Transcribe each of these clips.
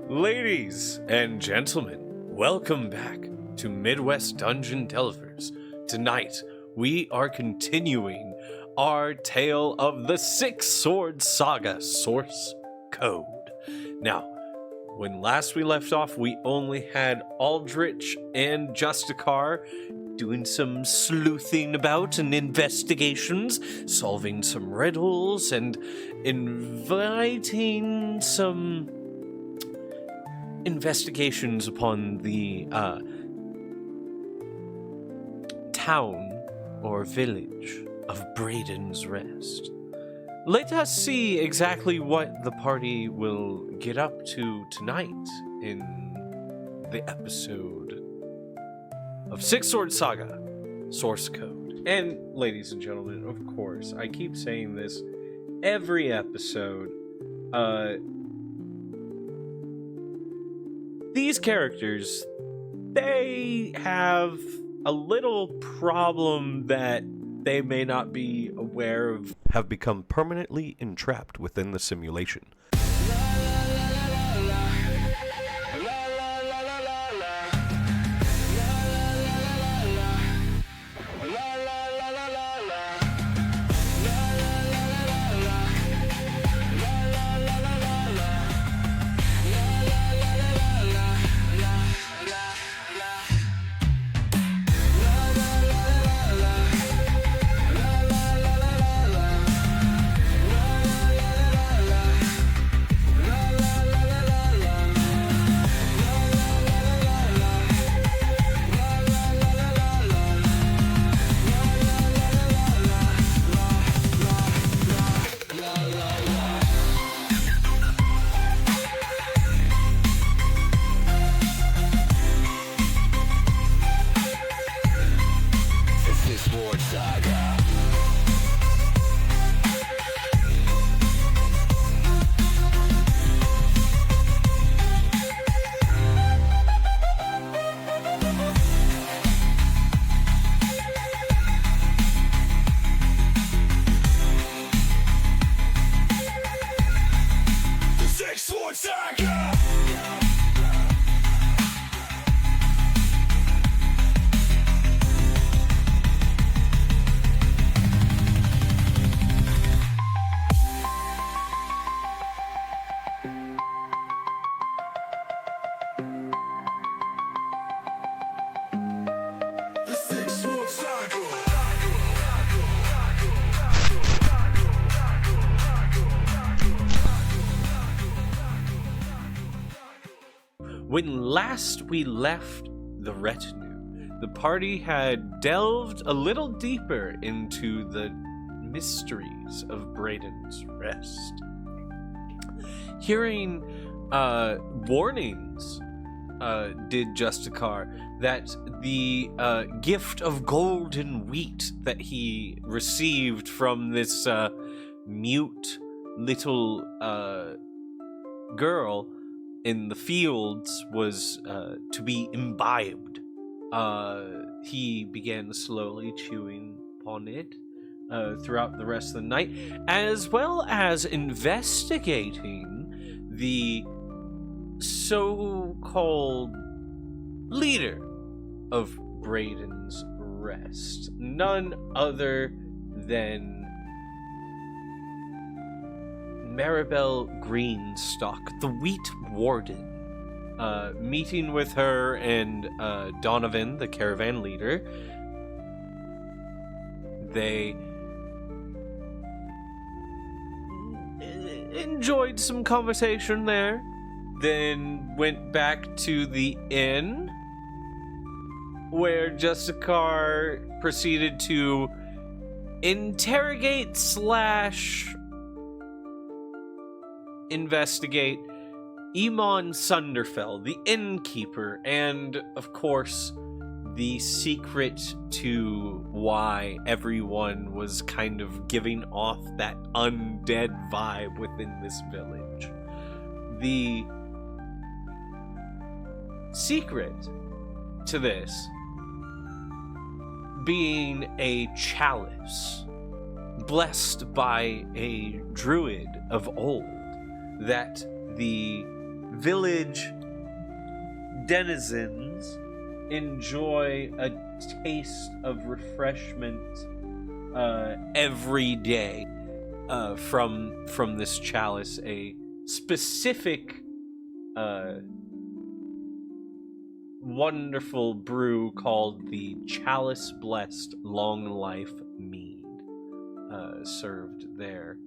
Ladies and gentlemen, welcome back to Midwest Dungeon Delvers. Tonight, we are continuing our tale of the Six Sword Saga source code. Now, when last we left off, we only had Aldrich and Justicar doing some sleuthing about and investigations, solving some riddles, and inviting some investigations upon the town or village of Braden's Rest. Let us see exactly what the party will get up to tonight in the episode of Six Sword Saga source code. And ladies and gentlemen, of course, I keep saying this every episode, these characters, they have a little problem that they may not be aware of, have become permanently entrapped within the simulation. When last we left the retinue, the party had delved a little deeper into the mysteries of Braden's Rest. Hearing warnings, did Justicar, that the gift of golden wheat that he received from this mute little girl in the fields was to be imbibed. He began slowly chewing upon it throughout the rest of the night, as well as investigating the so-called leader of Braden's Rest, none other than Maribel Greenstock, the Wheat Warden. Meeting with her and Donovan, the caravan leader, they enjoyed some conversation there, then went back to the inn, where Justicar proceeded to interrogate / investigate Emon Sunderfell, the innkeeper, and, of course, the secret to why everyone was kind of giving off that undead vibe within this village. The secret to this being a chalice blessed by a druid of old that the village denizens enjoy a taste of refreshment every day from this chalice, a specific wonderful brew called the Chalice Blessed Long Life Mead, served there.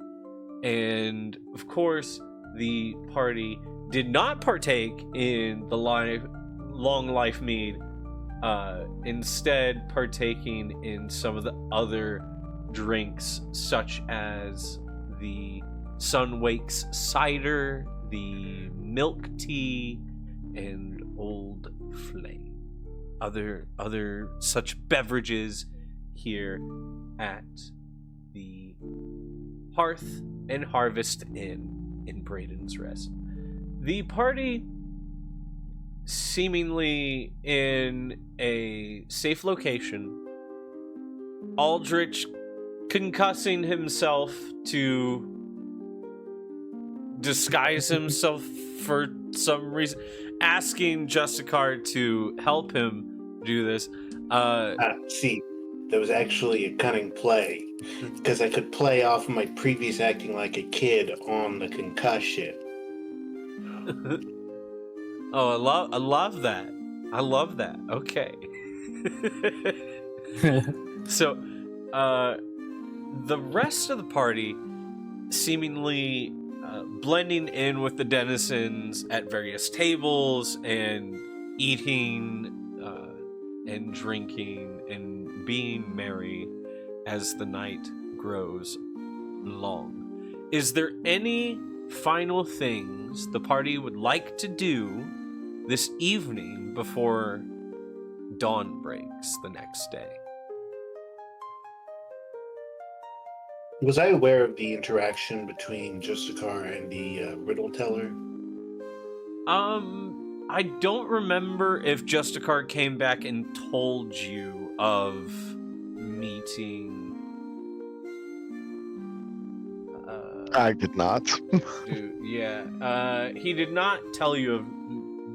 And of course, the party did not partake in the Long Life Mead, instead partaking in some of the other drinks, such as the Sun Wakes cider, the milk tea, and Old Flame. Other such beverages here at the Hearth and Harvest Inn in Braden's Rest. The party, seemingly in a safe location, Aldrich concussing himself to disguise himself for some reason, asking Justicar to help him do this. See, that was actually a cunning play, because I could play off my previous acting like a kid on the concussion. Oh, I love that. I love that. Okay. So, the rest of the party seemingly blending in with the denizens at various tables and eating and drinking and being merry as the night grows long. Is there any final things the party would like to do this evening before dawn breaks the next day? Was I aware of the interaction between Justicar and the riddle teller? I don't remember if Justicar came back and told you of meeting. I did not. He did not tell you of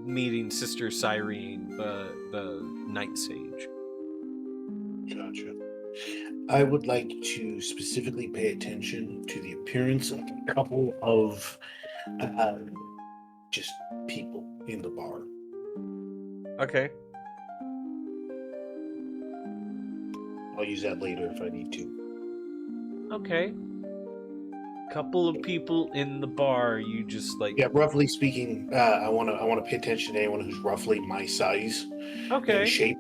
meeting Sister Cyrene, the Night Sage. Gotcha. I would like to specifically pay attention to the appearance of a couple of just people in the bar. Okay. I'll use that later if I need to. Okay. Couple of people in the bar. You just like. Yeah, roughly speaking, I want to pay attention to anyone who's roughly my size and shape,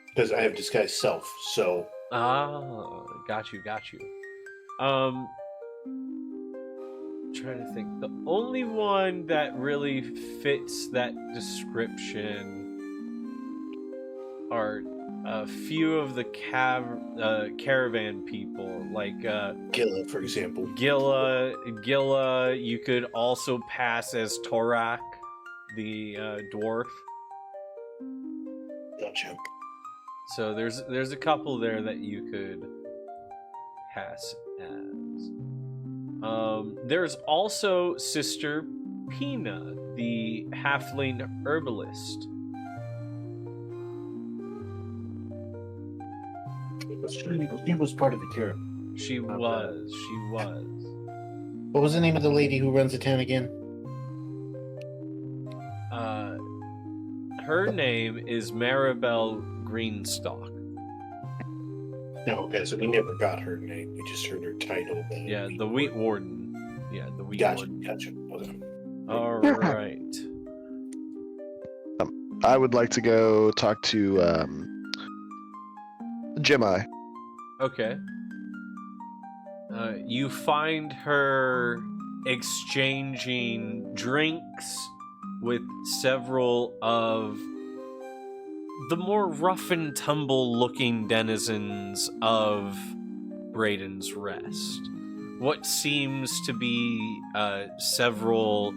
because I have disguised self. So. Got you. Trying to think. The only one that really fits that description are a few of the caravan people, like Gilla, for example. Gilla. You could also pass as Torak, the dwarf. Gotcha. So there's a couple there that you could pass as. There's also Sister Pina, the halfling herbalist. She was part of the caravan. She was. What was the name of the lady who runs the town again? Her name is Maribel Greenstock. No, okay, so we never got her name. We just heard her title. Yeah, the Wheat Warden. Yeah, the Wheat Warden. Gotcha. Okay. All right. I would like to go talk to Jemai. Okay. You find her exchanging drinks with several of the more rough and tumble looking denizens of Braden's Rest. What seems to be several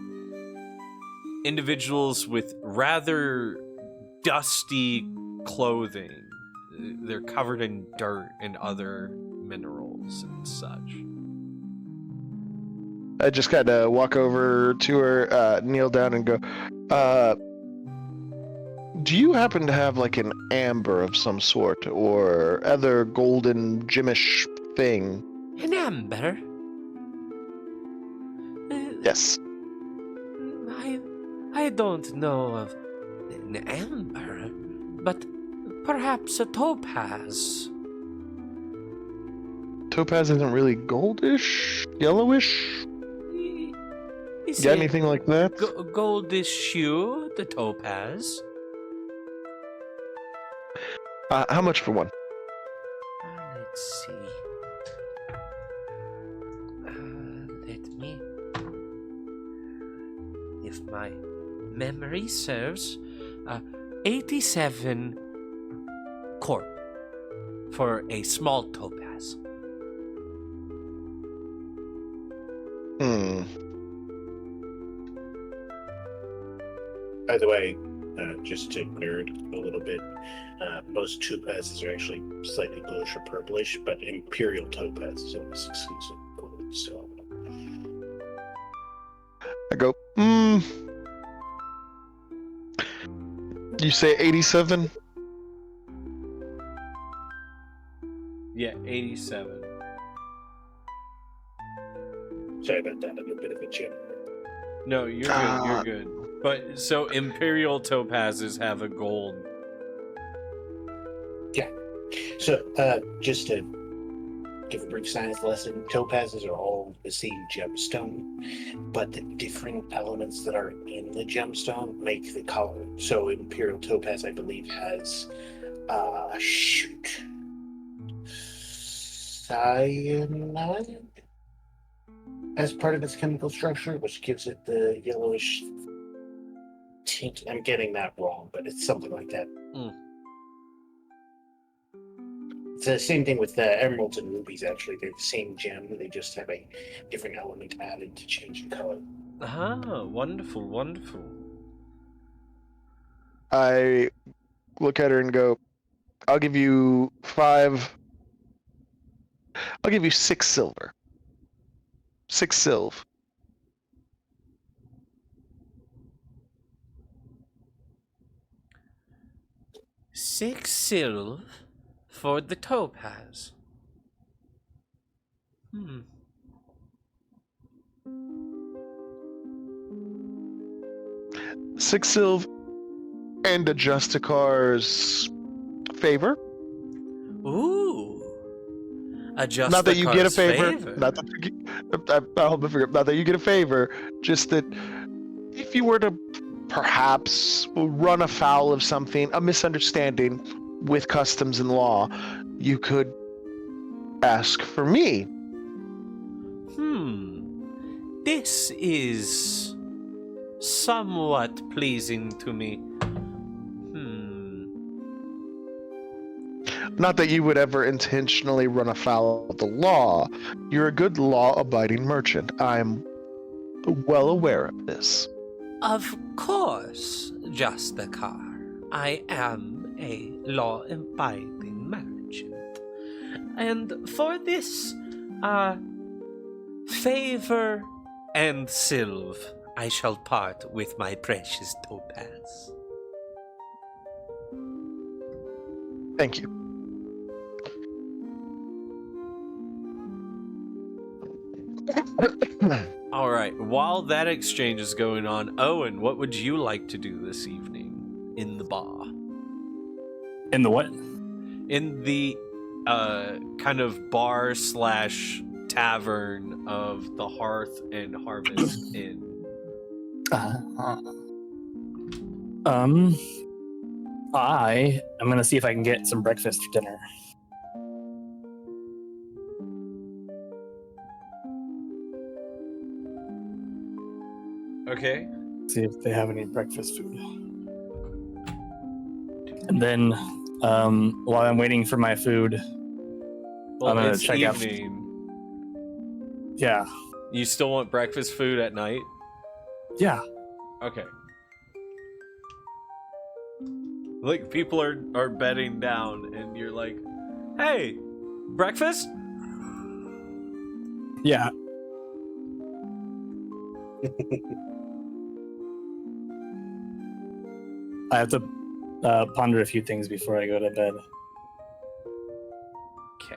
individuals with rather dusty clothing. They're covered in dirt and other minerals and such. I just kind of walk over to her, kneel down, and go, do you happen to have like an amber of some sort or other golden gemish thing? An amber? Yes. I don't know of an amber, but perhaps a topaz. Topaz isn't really goldish, yellowish. Is Got it anything like that? goldish hue, the topaz? How much for one? Let's see. Let me. If my memory serves, 87 corp for a small topaz. By the way, just to nerd a little bit, most topazes are actually slightly bluish or purplish, but Imperial topaz is almost exclusive gold. So I go, You say 87? Yeah, 87. sorry about that. I'm a bit of a gem. No, you're good. You're good. But so Imperial topazes have a gold. Yeah. So just to give a brief science lesson, topazes are all the same gemstone, but the different elements that are in the gemstone make the color. So Imperial topaz, I believe, has cyanide as part of its chemical structure, which gives it the yellowish tint. I'm getting that wrong, but it's something like that. It's the same thing with the emeralds and rubies, actually. They're the same gem. They just have a different element added to change the color. Ah, wonderful, wonderful. I look at her and go, I'll give you 6 silver. 6 silv. Six silv for the topaz. 6 silv and a Justicar's favor. Ooh. Adjust Not that you get a favor. Not that you not that you get a favor. Just that if you were to perhaps run afoul of something, a misunderstanding with customs and law, you could ask for me. This is somewhat pleasing to me. Not that you would ever intentionally run afoul of the law. You're a good law-abiding merchant. I'm well aware of this. Of course, Justicar. I am a law-abiding merchant. And for this, favor and silv, I shall part with my precious topaz. Thank you. All right, while that exchange is going on, Owen, what would you like to do this evening in the bar? In the what? In the kind of bar / tavern of the Hearth and Harvest Inn. I am gonna see if I can get some breakfast for dinner. Okay. See if they have any breakfast food. And then, while I'm waiting for my food, Well, I'm gonna it's check out. evening. Yeah, You still want breakfast food at night? yeah. Okay. Like, people are bedding down, and you're like, hey, breakfast? Yeah. I have to ponder a few things before I go to bed. Okay.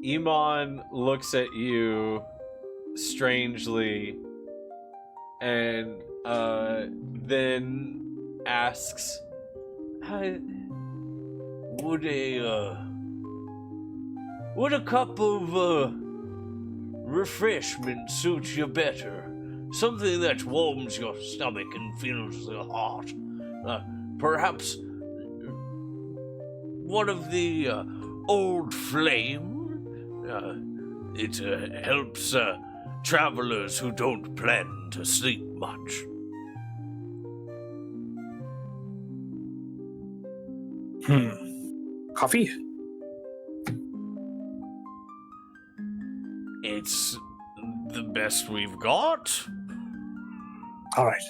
Iman looks at you strangely and then asks, would a cup of refreshment suit you better? Something that warms your stomach and fills the heart. Perhaps one of the old flame. It helps travelers who don't plan to sleep much. Coffee? It's the best we've got. All right.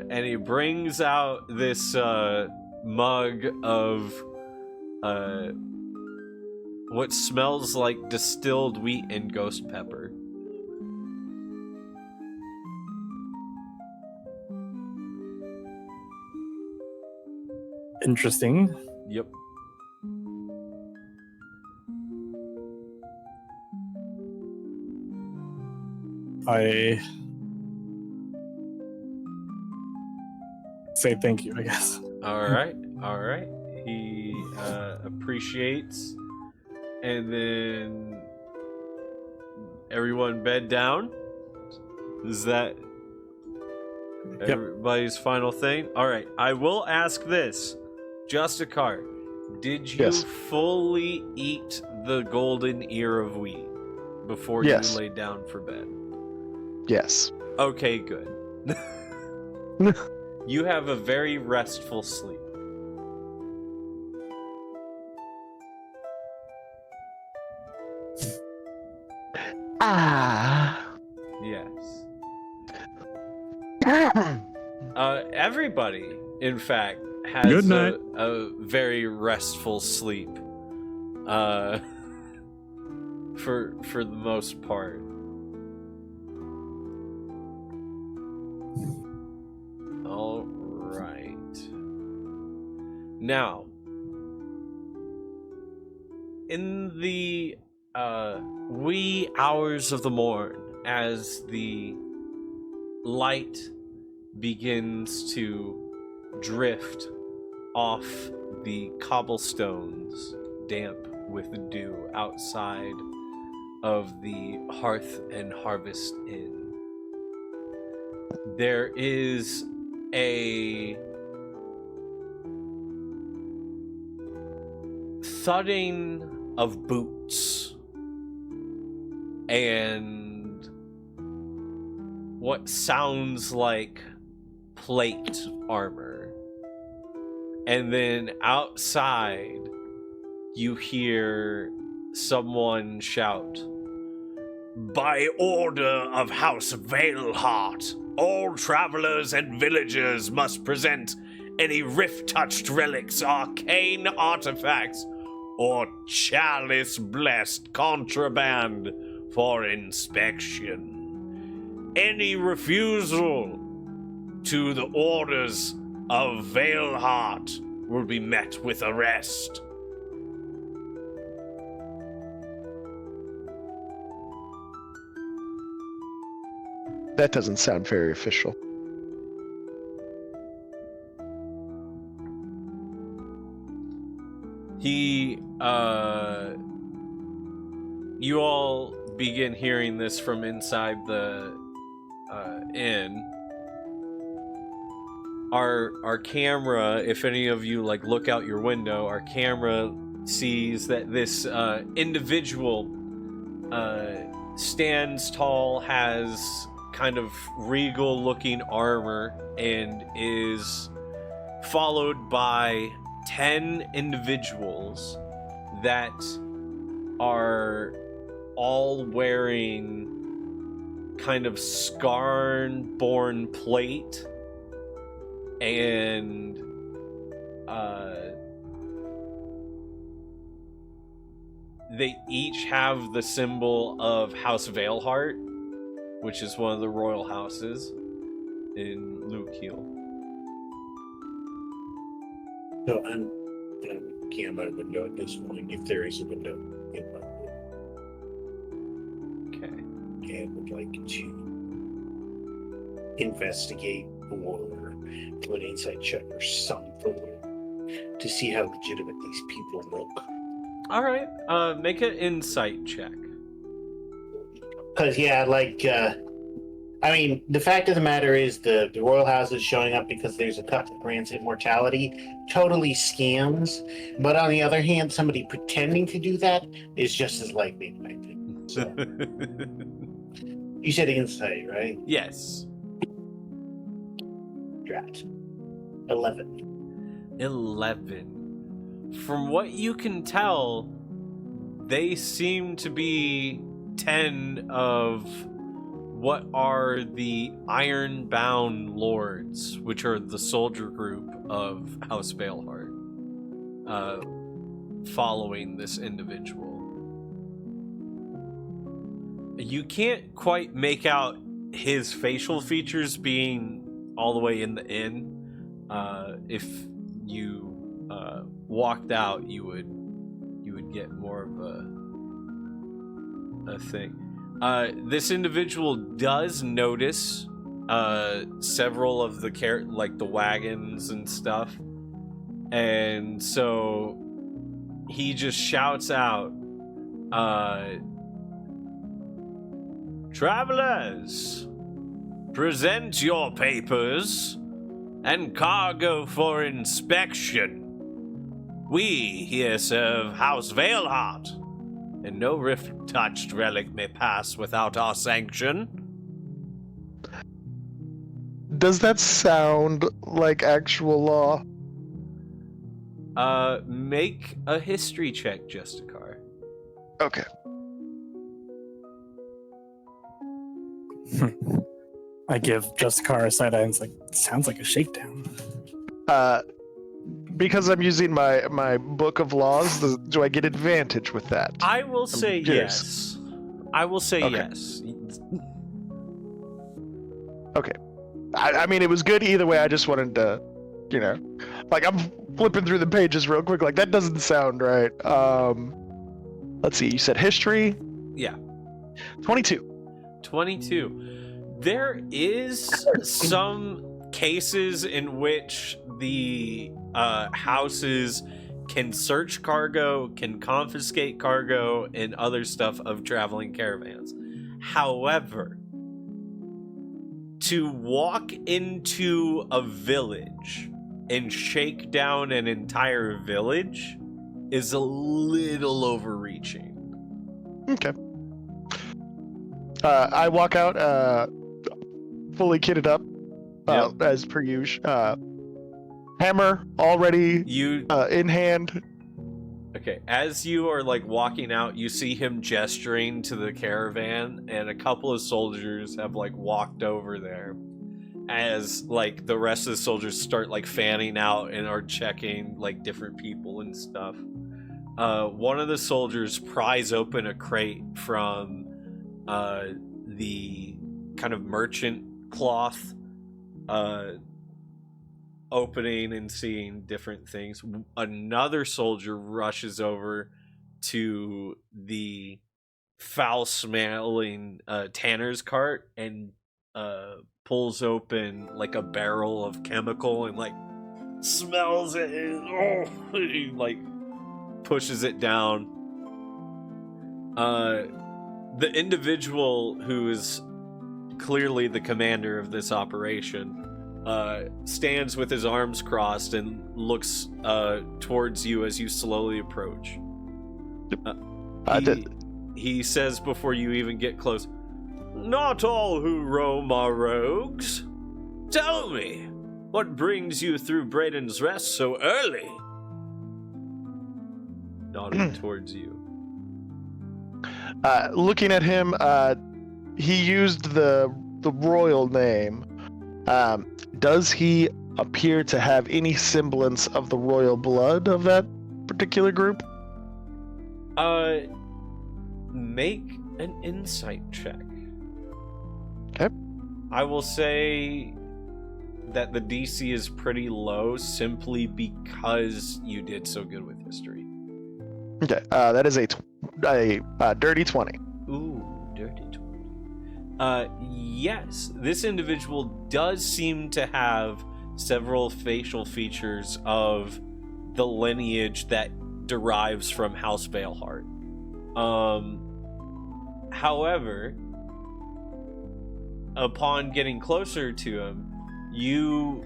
And he brings out this mug of what smells like distilled wheat and ghost pepper. Interesting. Yep. I say thank you, I guess. All right. He appreciates, and then everyone bed down. Is that everybody's final thing? All right. I will ask this, Justicar. Did you Yes. fully eat the golden ear of wheat before Yes. you laid down for bed? Yes. Okay, good. You have a very restful sleep. Yes. Everybody, in fact, has Good night. a very restful sleep. For the most part. All right. Now, in the wee hours of the morn, as the light begins to drift off the cobblestones, damp with dew outside of the Hearth and Harvest Inn, there is a thudding of boots and what sounds like plate armor. And then outside, you hear someone shout, "By order of House Veilheart, all travelers and villagers must present any rift-touched relics, arcane artifacts, or chalice-blessed contraband for inspection. Any refusal to the orders of Veilheart will be met with arrest." That doesn't sound very official. You all begin hearing this from inside the inn. Our camera, if any of you like look out your window, our camera sees that this individual stands tall, has kind of regal looking armor, and is followed by 10 individuals that are all wearing kind of Skarn-born plate and they each have the symbol of House Veilheart, which is one of the royal houses in Lukehiel. So I'm looking at my window at this point, if there is a window in my room, Okay. and would like to investigate or do an insight check or something to see how legitimate these people look. All right. Make an insight check. Because, yeah, I mean, the fact of the matter is the royal house is showing up because there's a couple of grants immortality. Totally scams. But on the other hand, somebody pretending to do that is just as likely, in my opinion. So, you said insight, right? Yes. Drat. 11. 11. From what you can tell, they seem to be 10 of what are the Ironbound Lords, which are the soldier group of House Veilheart, following this individual. You can't quite make out his facial features being all the way in the inn. If you walked out, you would get more of a thing. This individual does notice several of the the wagons and stuff, and so he just shouts out, "Travelers, present your papers and cargo for inspection. We here serve House Veilheart, and no rift-touched relic may pass without our sanction." Does that sound like actual law? Make a history check, Justicar. Okay. I give Justicar a side eye and it's like, sounds like a shakedown. Because I'm using my book of laws, do I get advantage with that? I will say curious. yes. I will say Okay. yes. Okay. I mean, it was good either way. I just wanted to, I'm flipping through the pages real quick. Like, that doesn't sound right. Let's see. You said history? Yeah. 22. 22. There is some cases in which the houses can search cargo, can confiscate cargo, and other stuff of traveling caravans. However, to walk into a village and shake down an entire village is a little overreaching. Okay. I walk out, fully kitted up, Yep. as per usual. Hammer already You in hand. Okay, as you are walking out, you see him gesturing to the caravan, and a couple of soldiers have walked over there. As the rest of the soldiers start fanning out and are checking different people and stuff. One of the soldiers pries open a crate from the kind of merchant cloth, opening and seeing different things. Another soldier rushes over to the foul-smelling tanner's cart and pulls open a barrel of chemical and smells it and he pushes it down. The individual who is clearly the commander of this operation stands with his arms crossed and looks towards you as you slowly approach. He says before you even get close, "Not all who roam are rogues. Tell me, what brings you through Braden's Rest so early?" Nodding towards you. Looking at him, he used the royal name. Does he appear to have any semblance of the royal blood of that particular group? make an insight check. Okay. I will say that the DC is pretty low simply because you did so good with history. Okay, that is a dirty 20. Ooh, dirty 20. Yes, this individual does seem to have several facial features of the lineage that derives from House Veilheart. However, upon getting closer to him, you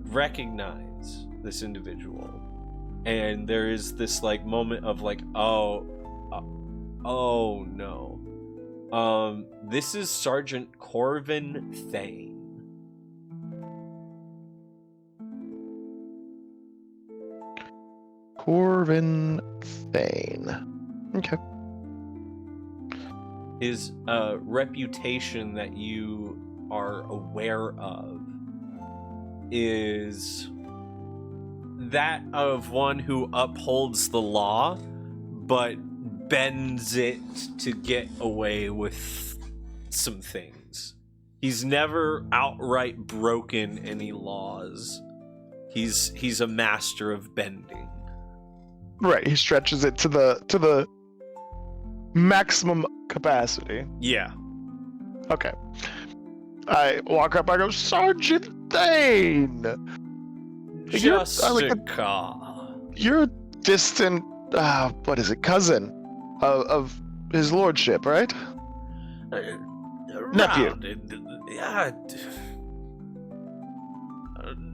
recognize this individual, and there is this like moment of like, oh no. This is Sergeant Corvin Thane. Corvin Thane. Okay. His reputation that you are aware of is that of one who upholds the law, but bends it to get away with some things. He's never outright broken any laws. He's a master of bending. Right, he stretches it to the maximum capacity. Yeah. Okay. I walk up, I go, Sergeant Thane! Jessica. You're a distant, what is it, cousin of his lordship, right? Nephew. Yeah.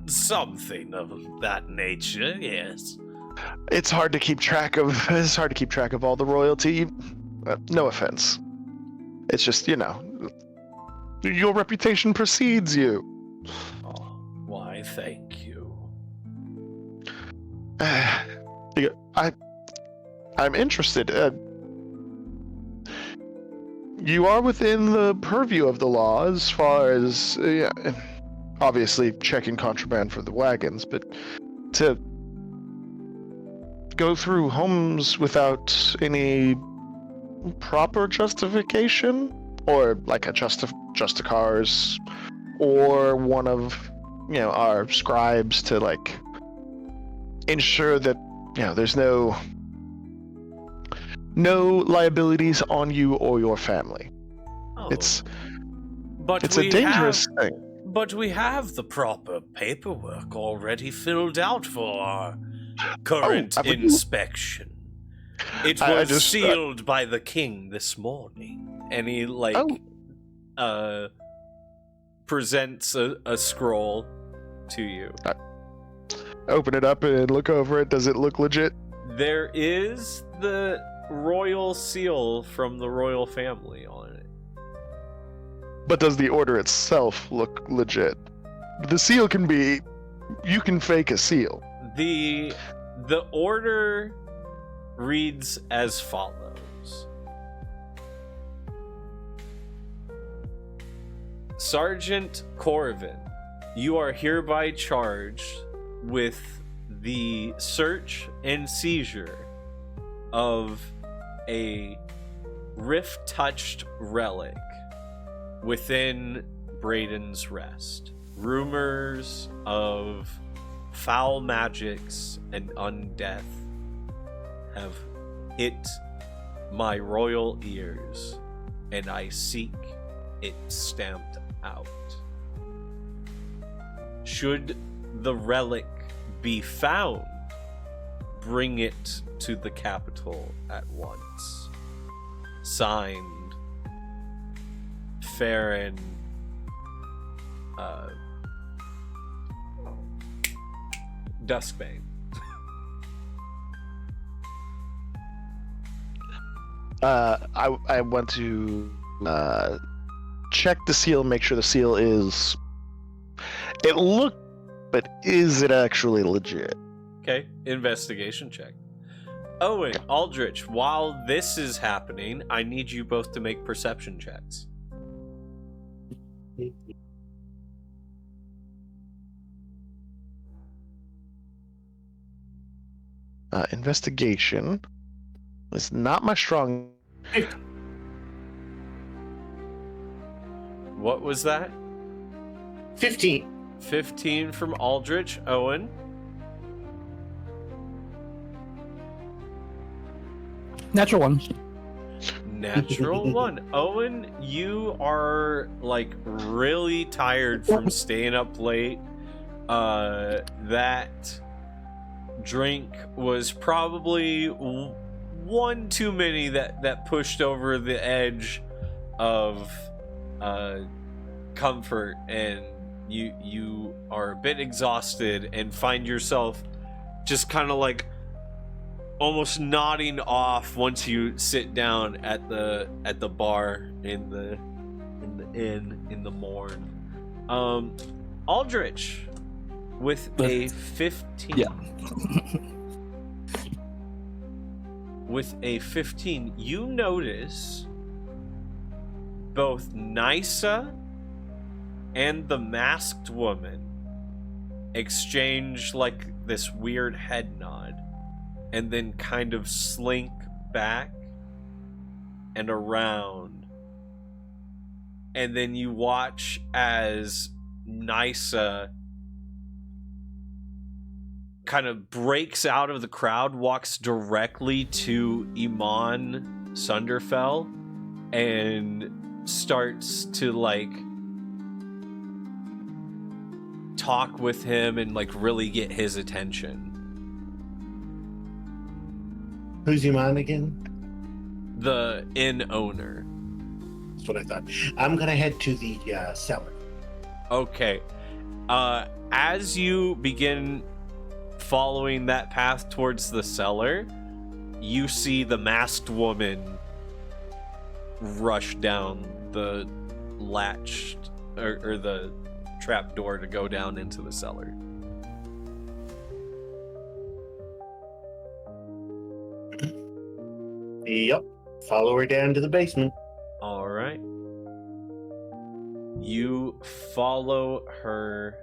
Something of that nature, yes. It's hard to keep track of all the royalty. No offense. It's just, your reputation precedes you. Oh, why, thank you. I'm interested. You are within the purview of the law as far as, obviously checking contraband for the wagons, but to go through homes without any proper justification, or like a justicars, or one of our scribes to like ensure that there's no liabilities on you or your family. Oh, It's but a dangerous thing. But we have the proper paperwork already filled out for our current inspection. It was sealed by the king this morning, and he presents a scroll to you. Open it up and look over it. Does it look legit? There is the royal seal from the royal family on it. But does the order itself look legit? The seal can be... You can fake a seal. The order reads as follows. Sergeant Corvin, you are hereby charged with the search and seizure of a rift-touched relic within Braden's Rest. Rumors of foul magics and undeath have hit my royal ears, and I seek it stamped out. Should the relic be found, bring it to the capital at once. Signed, Farron, Duskbane. I want to check the seal, make sure the seal is... It looked, but is it actually legit? Okay, investigation check. Owen, Aldrich, while this is happening, I need you both to make perception checks. Investigation. It's not my strong. What was that? 15. 15 from Aldrich. Owen? Natural one. Natural 1. Owen, you are like really tired from staying up late. That drink was probably one too many that pushed over the edge of comfort, and you are a bit exhausted and find yourself just kind of like almost nodding off once you sit down at the bar in the inn in the morn. Aldrich with a 15. Yeah. With a 15, you notice both Nysa and the masked woman exchange like this weird head nod and then kind of slink back and around. And then you watch as Nysa kind of breaks out of the crowd, walks directly to Iman Sunderfell, and starts to like talk with him and like really get his attention. Who's Iman again? The inn owner. That's what I thought. I'm gonna head to the cellar. Okay. As you begin following that path towards the cellar, you see the masked woman rush down the latched or the trap door to go down into the cellar. Yep. Follow her down to the basement. All right. You follow her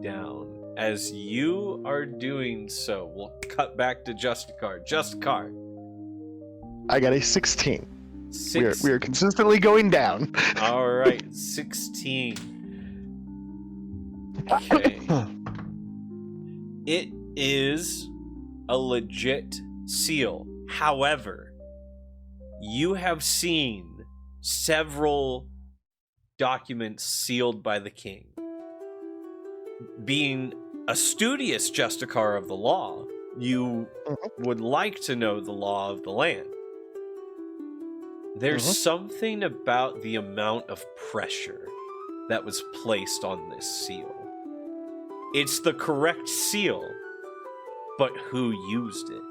down. As you are doing so, we'll cut back to Justicar. Justicar. I got a 16. Six. We are consistently going down. All right, 16. Okay. It is a legit seal. However, you have seen several documents sealed by the king. Being a studious Justicar of the law, you would like to know the law of the land. There's something about the amount of pressure that was placed on this seal. It's the correct seal, but who used it?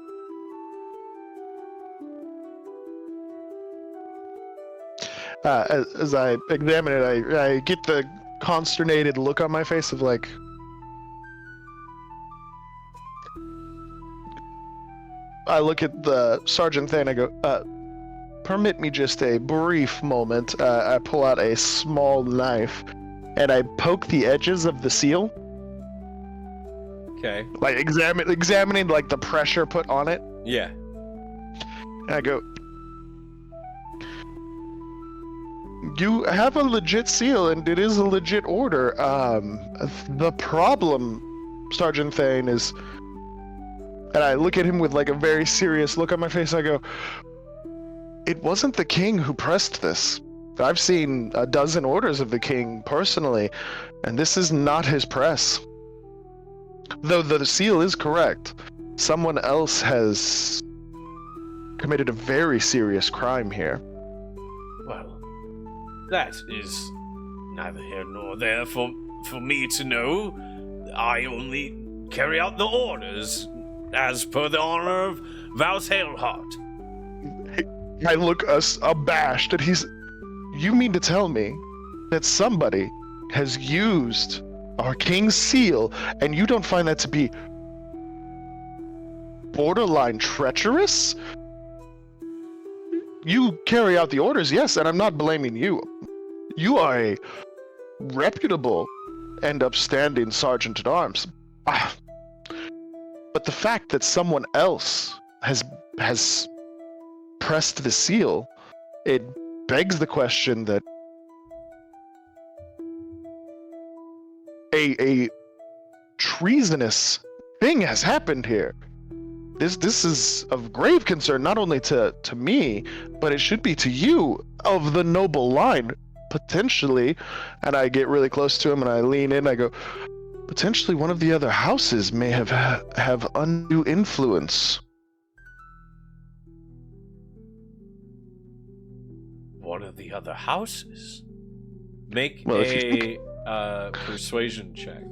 As I examine it, I get the consternated look on my face of like, I look at the Sergeant Thane, I go, permit me just a brief moment. I pull out a small knife and I poke the edges of the seal. Okay. Like examining like the pressure put on it. Yeah. And I go, you have a legit seal and it is a legit order. The problem, Sergeant Thane, is, and I look at him with like a very serious look on my face. I go, it wasn't the king who pressed this. I've seen a dozen orders of the king personally, and this is not his press. Though the seal is correct, someone else has committed a very serious crime here. Well, that is neither here nor there for me to know. I only carry out the orders as per the honor of Valshaelhart. I look abashed, and you mean to tell me that somebody has used our king's seal, and you don't find that to be borderline treacherous? You carry out the orders, yes, and I'm not blaming you. You are a reputable and upstanding sergeant-at-arms. But the fact that someone else has pressed the seal, it begs the question that a treasonous thing has happened here. This is of grave concern, not only to me, but it should be to you of the noble line, potentially. And I get really close to him and I lean in, I go, potentially one of the other houses may have undue influence. One of the other houses. Make Well, if you a persuasion check.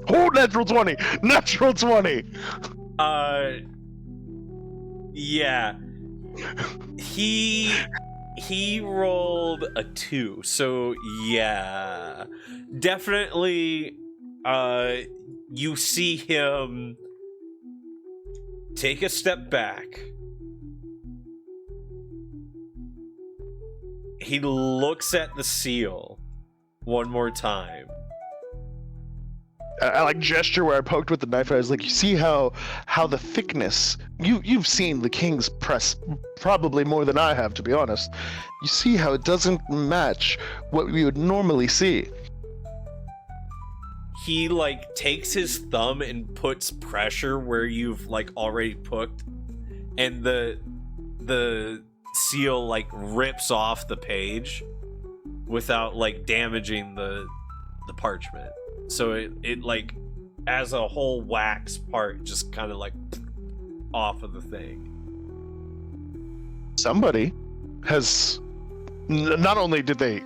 Oh, natural 20! Natural 20! Yeah. He rolled a 2, so yeah. Definitely, you see him take a step back. He looks at the seal one more time. I like gesture where I poked with the knife. I was like, you see how the thickness, you've seen the King's press probably more than I have, to be honest. You see how it doesn't match what we would normally see. He like takes his thumb and puts pressure where you've like already poked, and the seal like rips off the page without like damaging the parchment. So it like as a whole wax part just kind of like off of the thing. Somebody has not only did they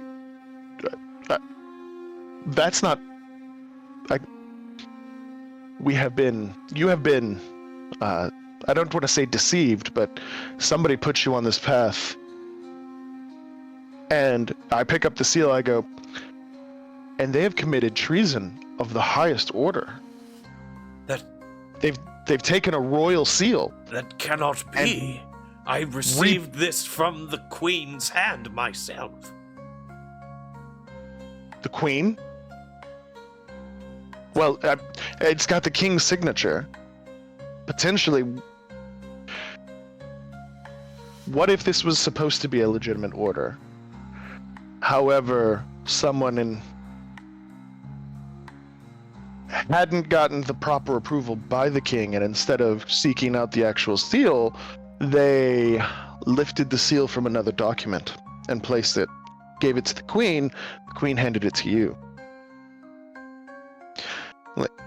that's not like you have been I don't want to say deceived, but somebody put you on this path. And I pick up the seal, I go, and they have committed treason of the highest order. That they've taken a royal seal. That cannot be. I received this from the Queen's hand myself. The Queen? Well, it's got the King's signature. Potentially. What if this was supposed to be a legitimate order? However, someone hadn't gotten the proper approval by the king, and instead of seeking out the actual seal, they lifted the seal from another document and placed it, gave it to the queen handed it to you.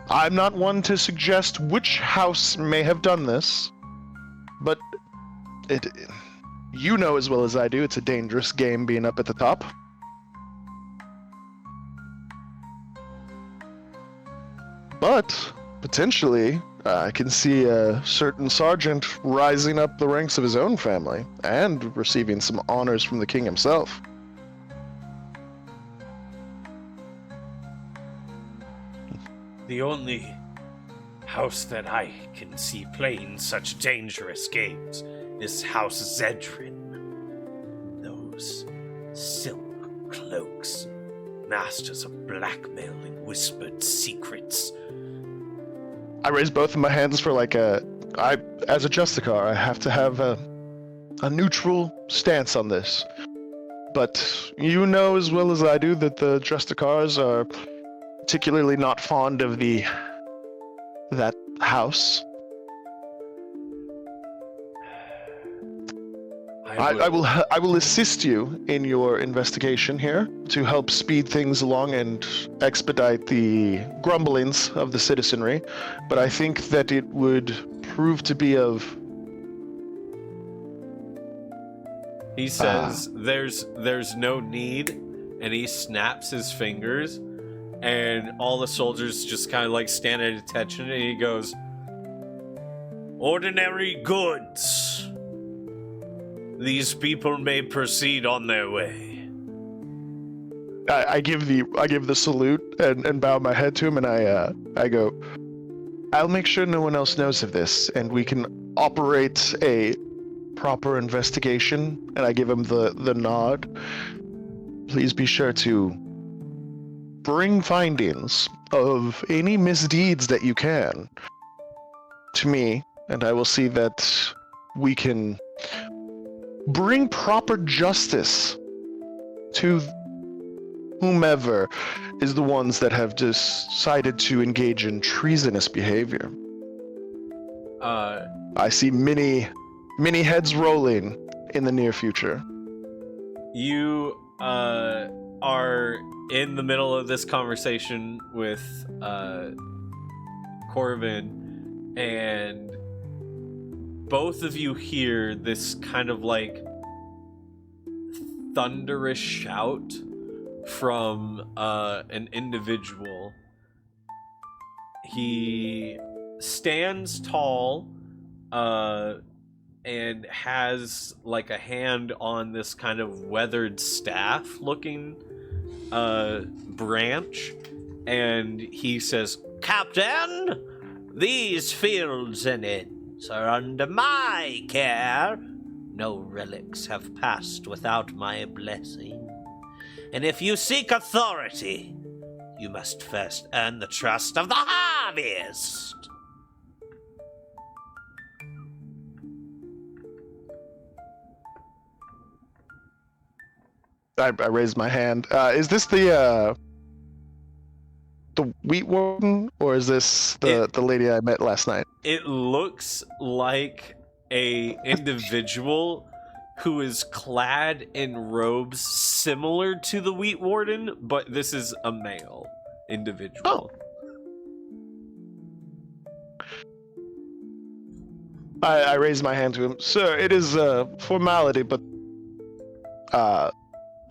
I'm not one to suggest which house may have done this, but you know as well as I do, it's a dangerous game being up at the top. But, potentially, I can see a certain sergeant rising up the ranks of his own family, and receiving some honors from the king himself. The only house that I can see playing such dangerous games is House Zedrin. Those silk cloaks, masters of blackmail and whispered secrets. I raise both of my hands for as a Justicar, I have to have a neutral stance on this. But you know as well as I do that the Justicars are particularly not fond of that house. I will assist you in your investigation here to help speed things along and expedite the grumblings of the citizenry, but I think that it would prove to be of... He says there's no need, and he snaps his fingers, and all the soldiers just kind of like stand at attention, and he goes, "Ordinary goods. These people may proceed on their way." I give the salute and bow my head to him, and I go, "I'll make sure no one else knows of this, and we can operate a proper investigation." And I give him the nod. Please be sure to bring findings of any misdeeds that you can. to me, and I will see that we can bring proper justice to whomever is the ones that have decided to engage in treasonous behavior. I see many heads rolling in the near future. You are in the middle of this conversation with Corvin, and both of you hear this kind of like thunderous shout from an individual. He stands tall and has like a hand on this kind of weathered staff looking branch, and he says, "Captain, these fields and inns are under my care. No relics have passed without my blessing. And if you seek authority, you must first earn the trust of the harvest." I raised my hand. Is this the wheat warden, or is this the lady I met last night? It looks like a individual who is clad in robes similar to the wheat warden, but this is a male individual. I raised my hand to him. Sir, it is a formality, but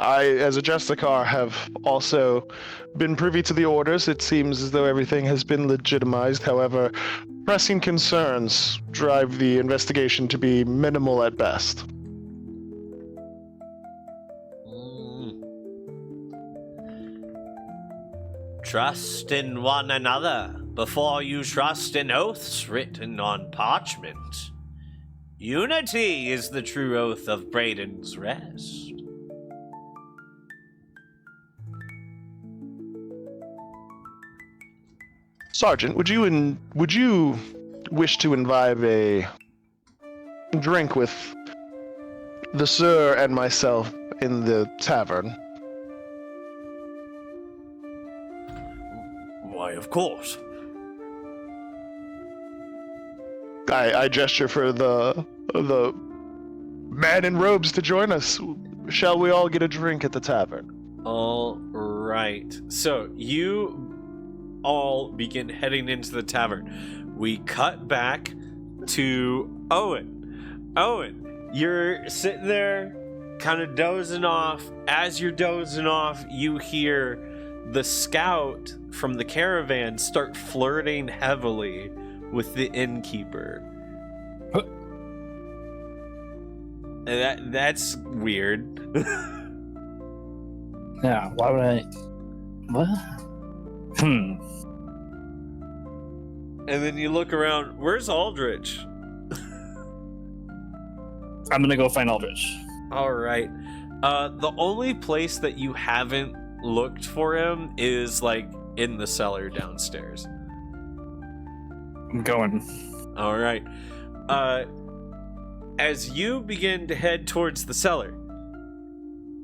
I, as a Justicar, have also been privy to the orders. It seems as though everything has been legitimized. However, pressing concerns drive the investigation to be minimal at best. Trust in one another before you trust in oaths written on parchment. Unity is the true oath of Braden's Rest. Sergeant, would you wish to imbibe a drink with the sir and myself in the tavern? Why, of course. I gesture for the man in robes to join us. Shall we all get a drink at the tavern? All right. So you all begin heading into the tavern. We cut back to Owen. Owen, you're sitting there kind of dozing off. As you're dozing off, you hear the scout from the caravan start flirting heavily with the innkeeper. That's weird. Yeah, why would I... What? And then you look around, where's Aldrich? I'm gonna go find Aldrich. All right. The only place that you haven't looked for him is like in the cellar downstairs. I'm going. All right. As you begin to head towards the cellar,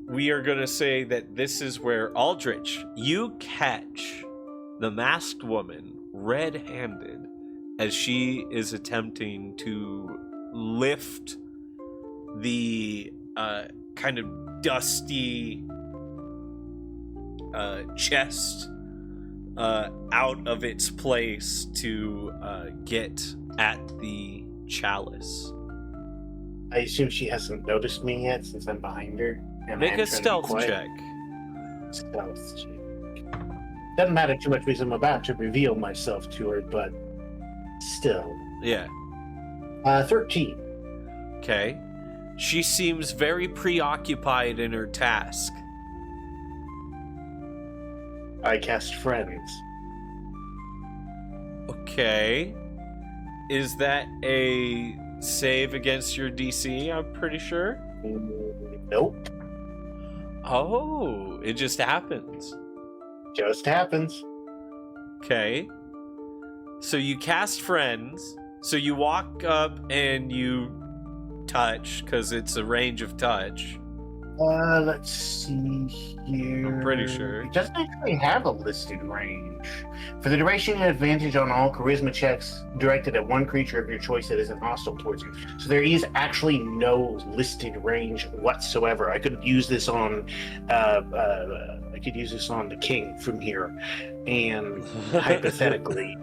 we are going to say that this is where Aldrich, you catch the masked woman red-handed as she is attempting to lift the kind of dusty chest out of its place to get at the chalice. I assume she hasn't noticed me yet since I'm behind her. And Make a stealth check. Stealth check. Doesn't matter too much because I'm about to reveal myself to her, but still. Yeah. 13. Okay. She seems very preoccupied in her task. I cast Friends. Okay. Is that a save against your DC, I'm pretty sure? Nope. Oh, it just happens. Just happens. Okay. So you cast Friends, So you walk up and you touch, because it's a range of touch. Let's see here. I'm pretty sure. It doesn't actually have a listed range. For the duration, you have advantage on all charisma checks directed at one creature of your choice that isn't hostile towards you. So there is actually no listed range whatsoever. I could use this on, the king from here, and hypothetically,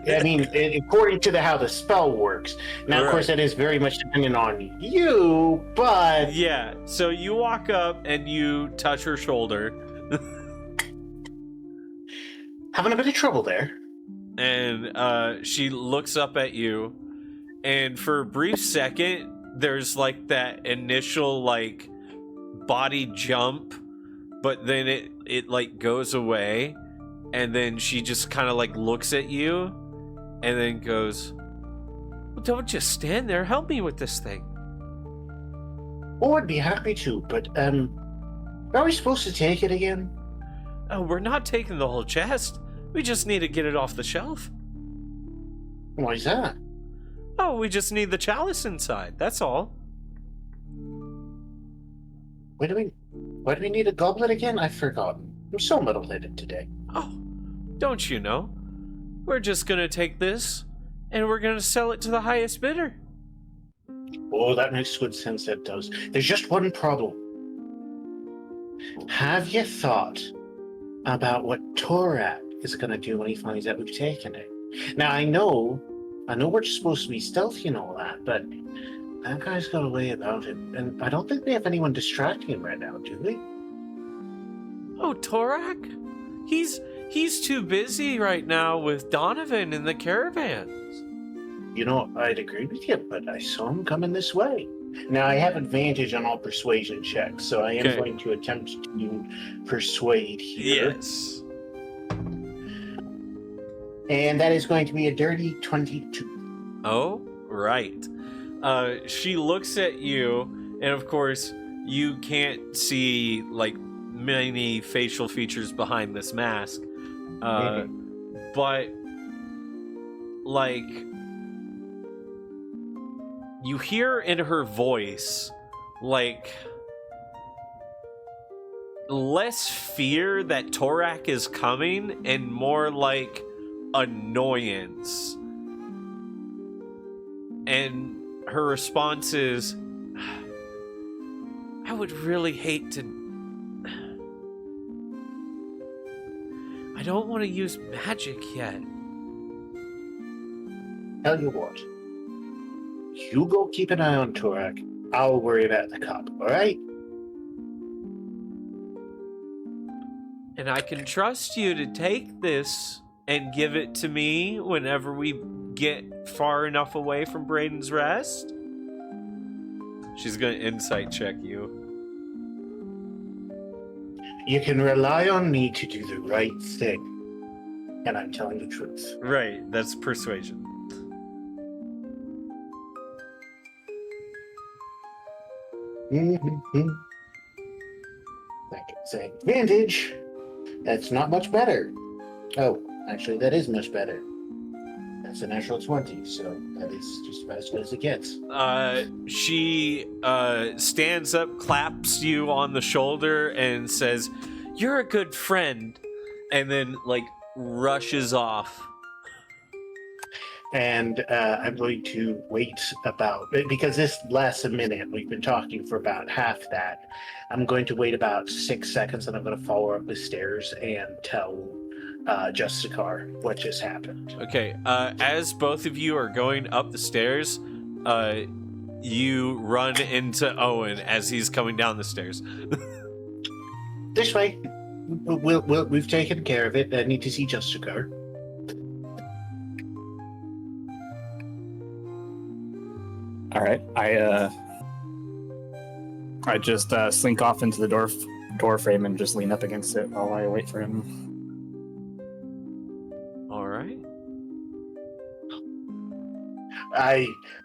I mean, according to how the spell works. Now, of course, that is very much dependent on you, but Yeah, so you walk up and you touch her shoulder. having a bit of trouble there. And she looks up at you, and for a brief second, there's like that initial like body jump, but then it like goes away, and then she just kind of like looks at you, and then goes, well, "Don't just stand there. Help me with this thing." Oh, I'd be happy to, but are we supposed to take it again? Oh, we're not taking the whole chest. We just need to get it off the shelf. Why is that? Oh, we just need the chalice inside. That's all. Why do we need a goblet again? I've forgotten. I'm so muddle-headed today. Oh, don't you know? We're just gonna take this, and we're gonna sell it to the highest bidder. Oh, that makes good sense, that does. There's just one problem. Have you thought about what Torak is going to do when he finds out we've taken it? Now, I know we're supposed to be stealthy and all that, but that guy's got a way about him, and I don't think we have anyone distracting him right now, do we? Oh, Torak? He's too busy right now with Donovan and the caravans. You know, I'd agree with you, but I saw him coming this way. Now, I have advantage on all persuasion checks, so I am going to attempt to persuade here. Yes. And that is going to be a dirty 22. Oh, right. She looks at you, and of course, you can't see, like, many facial features behind this mask. But, like, you hear in her voice, like, less fear that Torak is coming and more like annoyance. And her response is, I would really hate to... I don't want to use magic yet. Tell you what. You go keep an eye on Torak. I'll worry about the cop, alright? And I can trust you to take this and give it to me whenever we get far enough away from Brayden's Rest? She's gonna insight check you. You can rely on me to do the right thing. And I'm telling the truth. Right, that's persuasion. Mm-hmm. That gets an advantage. That's not much better. Oh, actually, that is much better. That's a natural 20, so that is just about as good as it gets. She stands up, claps you on the shoulder, and says, "You're a good friend," and then, like, rushes off. And I'm going to wait about, because this lasts a minute, we've been talking for about half that. I'm going to wait about 6 seconds, and I'm going to follow up the stairs and tell Justicar what just happened. Okay, as both of you are going up the stairs, you run into Owen as he's coming down the stairs. This way. We've taken care of it. I need to see Justicar. All right, I just slink off into the door frame and just lean up against it while I wait for him. All right.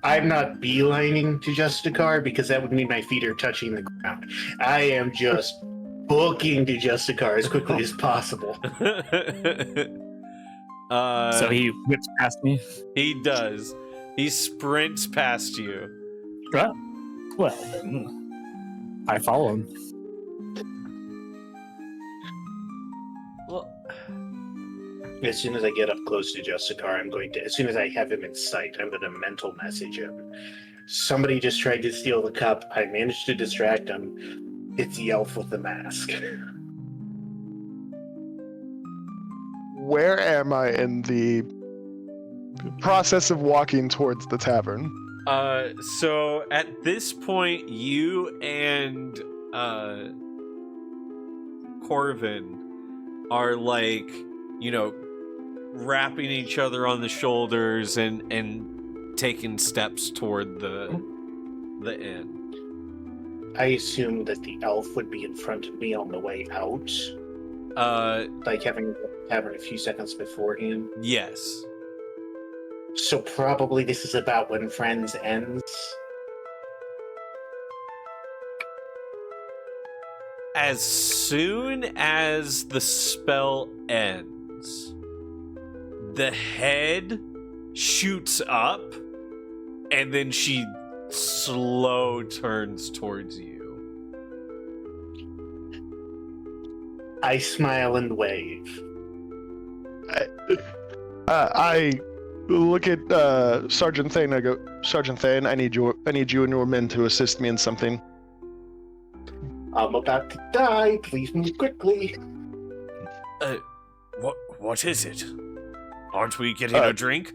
I'm not beelining to Justicar because that would mean my feet are touching the ground. I am just booking to Justicar as quickly as possible. So he whips past me. He does. He sprints past you. Well, I follow him. Well, As soon as I get up close to Justicar, as soon as I have him in sight, I'm going to mental message him. Somebody just tried to steal the cup. I managed to distract him. It's the elf with the mask. Where am I in the process of walking towards the tavern? so at this point, you and Corvin are like, wrapping each other on the shoulders and taking steps toward the inn. I assume that the elf would be in front of me on the way out. Like having the tavern a few seconds beforehand. Yes. So probably this is about when Friends ends. As soon as the spell ends, the head shoots up, and then she slow turns towards you. I smile and wave. I look at Sergeant Thane. I go, Sergeant Thane, I need you and your men to assist me in something. I'm about to die. Please move quickly. What is it? Aren't we getting a drink?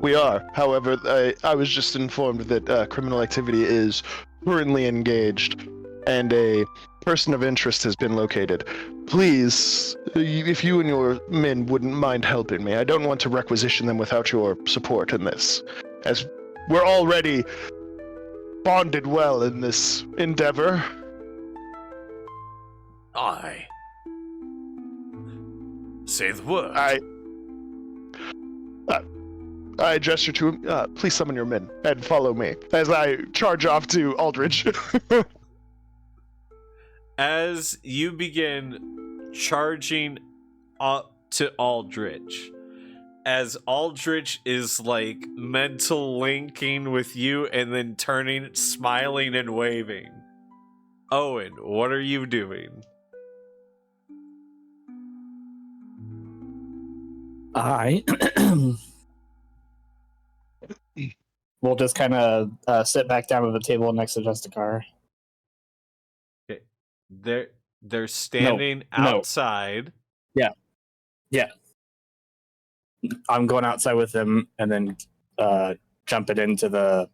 We are. However, I was just informed that criminal activity is currently engaged, and a person of interest has been located. Please, if you and your men wouldn't mind helping me, I don't want to requisition them without your support in this, as we're already bonded well in this endeavor. Aye. Say the word. I gesture to him, please summon your men and follow me as I charge off to Aldridge. As you begin charging up to Aldrich, as Aldrich is like mental linking with you and then turning, smiling and waving. Owen, what are you doing? I will just kind of sit back down at the table next to Justicar. Okay. They're standing outside. Yeah. I'm going outside with them and then jumping into the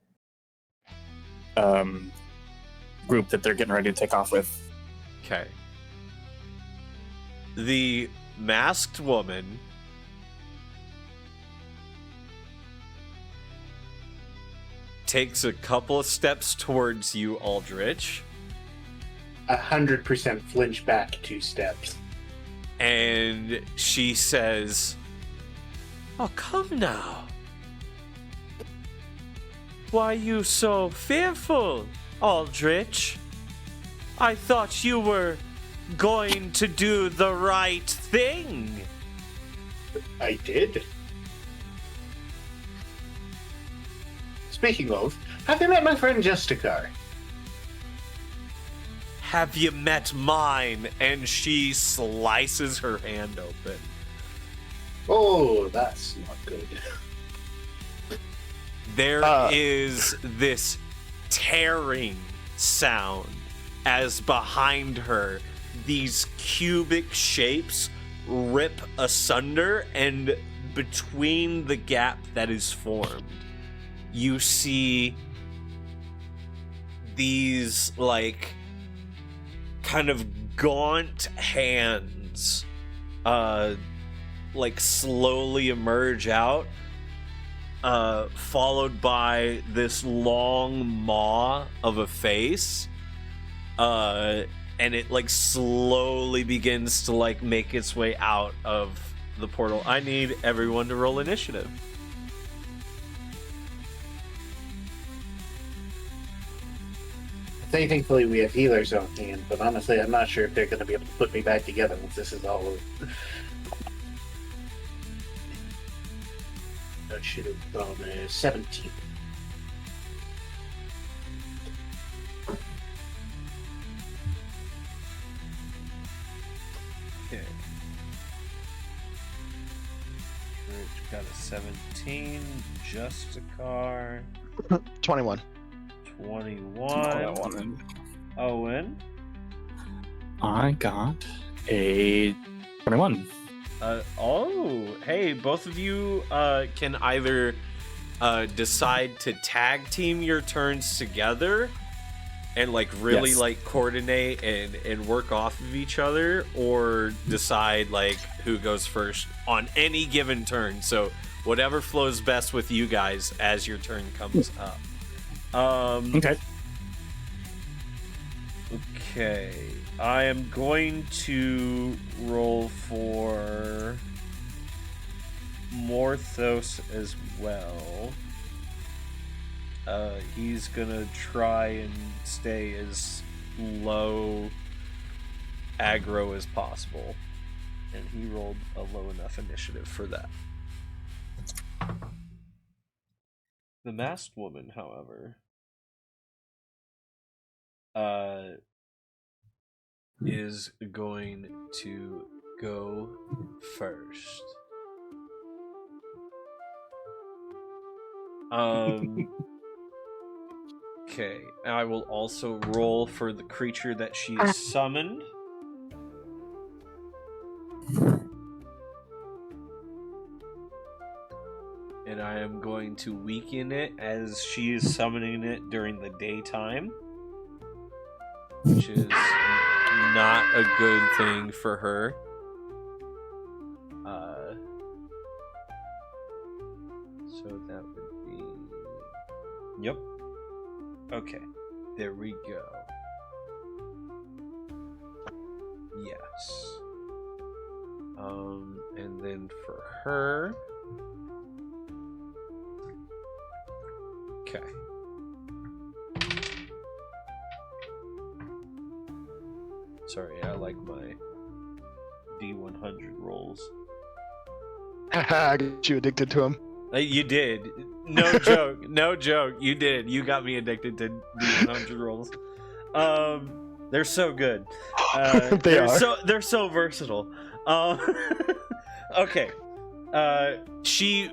group that they're getting ready to take off with. Okay. The masked woman takes a couple of steps towards you, Aldrich. 100% flinch back 2 steps. And she says, "Oh, come now. Why you so fearful, Aldrich? I thought you were going to do the right thing." I did. Speaking of, have you met my friend Justicar? Have you met mine? And she slices her hand open. Oh, that's not good. There is this tearing sound as behind her these cubic shapes rip asunder, and between the gap that is formed, you see these like kind of gaunt hands like slowly emerge out, followed by this long maw of a face, and it like slowly begins to like make its way out of the portal. I need everyone to roll initiative. Thankfully, we have healers on hand, but honestly, I'm not sure if they're going to be able to put me back together once this is all over. initiative bonus 17. Okay. Rich got a 17. Justicar 21. 21. Owen. I got a 21. Hey, both of you can either decide to tag team your turns together and like really Yes. like coordinate and work off of each other, or decide like who goes first on any given turn. So whatever flows best with you guys as your turn comes up. Okay. Okay, I am going to roll for Morthos as well. He's gonna try and stay as low aggro as possible, and he rolled a low enough initiative for that. The masked woman, however, is going to go first. Okay, I will also roll for the creature that she is summoned. And I am going to weaken it as she is summoning it during the daytime, which is not a good thing for her. So that would be... Yep. Okay. There we go. Yes. And then for her... Okay. Sorry, I like my D100 rolls. I got you addicted to him. You did. No joke. No joke. You did. You got me addicted to D100 rolls. They're so good. They're so versatile. Okay. She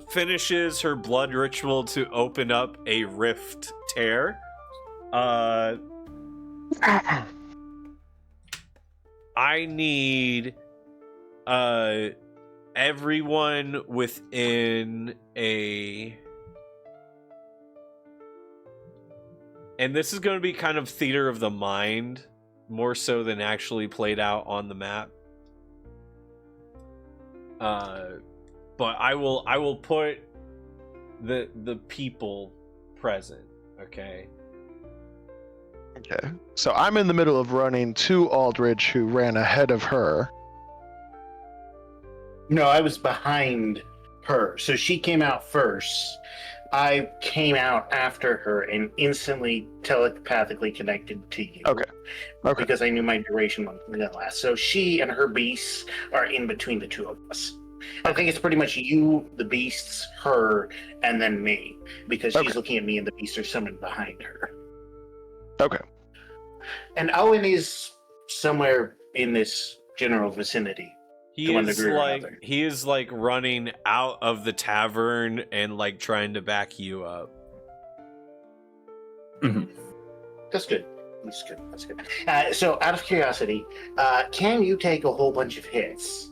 finishes her blood ritual to open up a rift tear. I need everyone within a... And this is going to be kind of theater of the mind, more so than actually played out on the map. But I will put the people present, okay? Okay. So I'm in the middle of running to Aldridge, who ran ahead of her. No, I was behind her. So she came out first. I came out after her and instantly telepathically connected to you. Okay. Because I knew my duration was going to last. So she and her beasts are in between the two of us. I think it's pretty much you, the beasts, her, and then me. Because she's looking at me and the beasts are summoned behind her. Okay. And Owen is somewhere in this general vicinity. He is like running out of the tavern and like trying to back you up. Mm-hmm. That's good. That's good. So, out of curiosity, can you take a whole bunch of hits?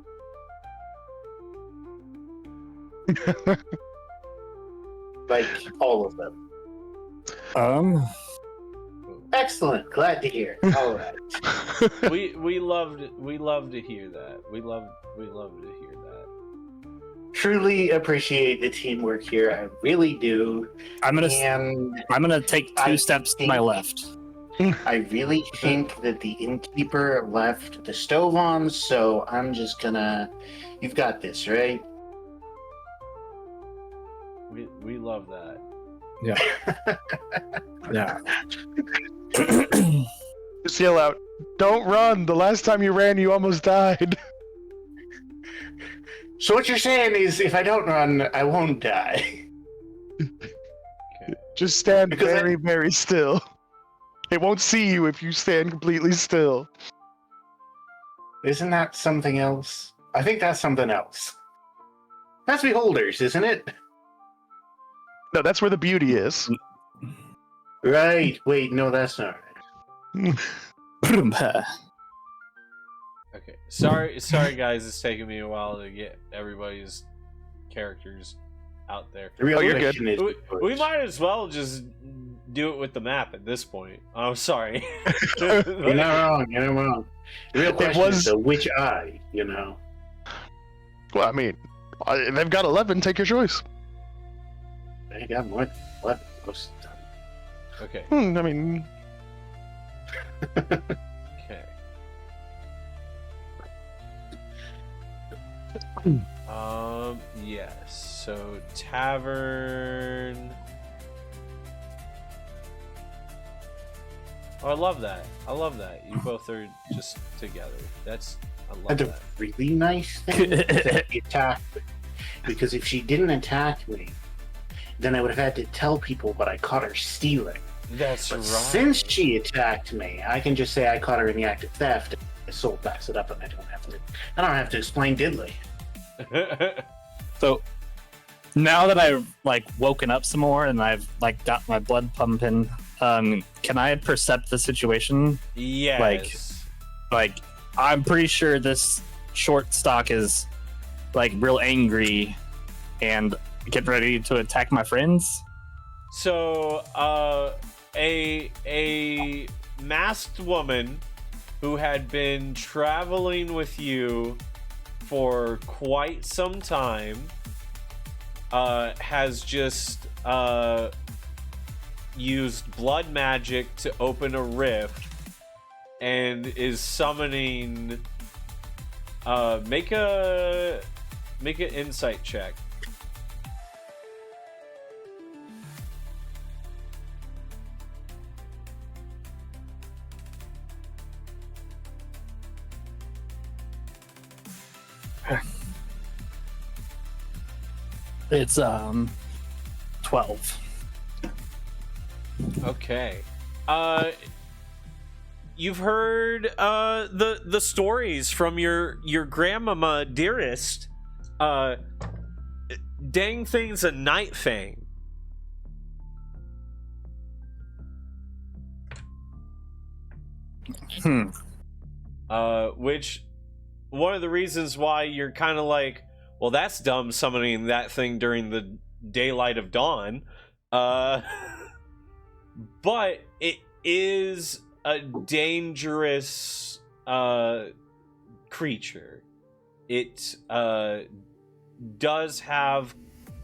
Like all of them. Excellent. Glad to hear. All right. we love to hear that. We love to hear that. Truly appreciate the teamwork here. I really do. I'm gonna take two steps to my left. I really think that the innkeeper left the stove on, so I'm just gonna... You've got this, right? We love that. Yeah. Yeah. Just yell out, "Don't run! The last time you ran, you almost died." So what you're saying is, if I don't run, I won't die. Just stand Because very, very still. It won't see you if you stand completely still. Isn't that something else? I think that's something else. That's beholders, isn't it? No, that's where the beauty is. Right. Wait, no, that's not right. Okay. Sorry guys, it's taking me a while to get everybody's characters out there. The real Oh, you're question is, We might as well just do it with the map at this point. I'm sorry. You're not wrong. You're not wrong. The real question is, so which eye? You know. Well, I mean, they've got 11. Take your choice. They got more than 11 most of the time. Okay. I mean, Okay. Yes. So tavern. Oh, I love that. I love that. You both are just together. I love And the that. really nice thing is that she attacked me. Because if she didn't attack me, then I would have had to tell people, but I caught her stealing. That's But right. since she attacked me, I can just say I caught her in the act of theft. The soul backs it up, and I don't have to explain diddly. So now that I've like woken up some more and I've like got my blood pumping, can I percept the situation? Yes. Like I'm pretty sure this short stock is like real angry and get ready to attack my friends. So, a masked woman who had been traveling with you for quite some time has just used blood magic to open a rift and is summoning. Make an insight check. It's 12. Okay. You've heard the stories from your grandmama dearest. Dang thing's a night fang. Which one of the reasons why you're kind of like, well, that's dumb summoning that thing during the daylight of dawn. But it is a dangerous creature. It does have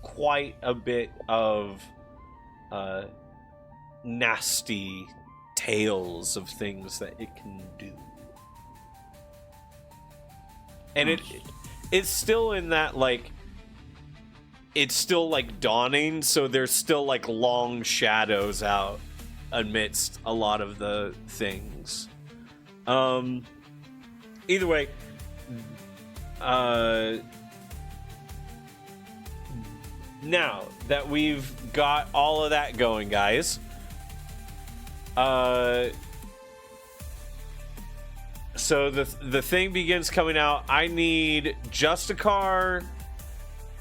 quite a bit of nasty tales of things that it can do. And it's still in that, like, it's still like dawning, so there's still like long shadows out amidst a lot of the things. Either way, now that we've got all of that going, guys, so the thing begins coming out. I need Justicar,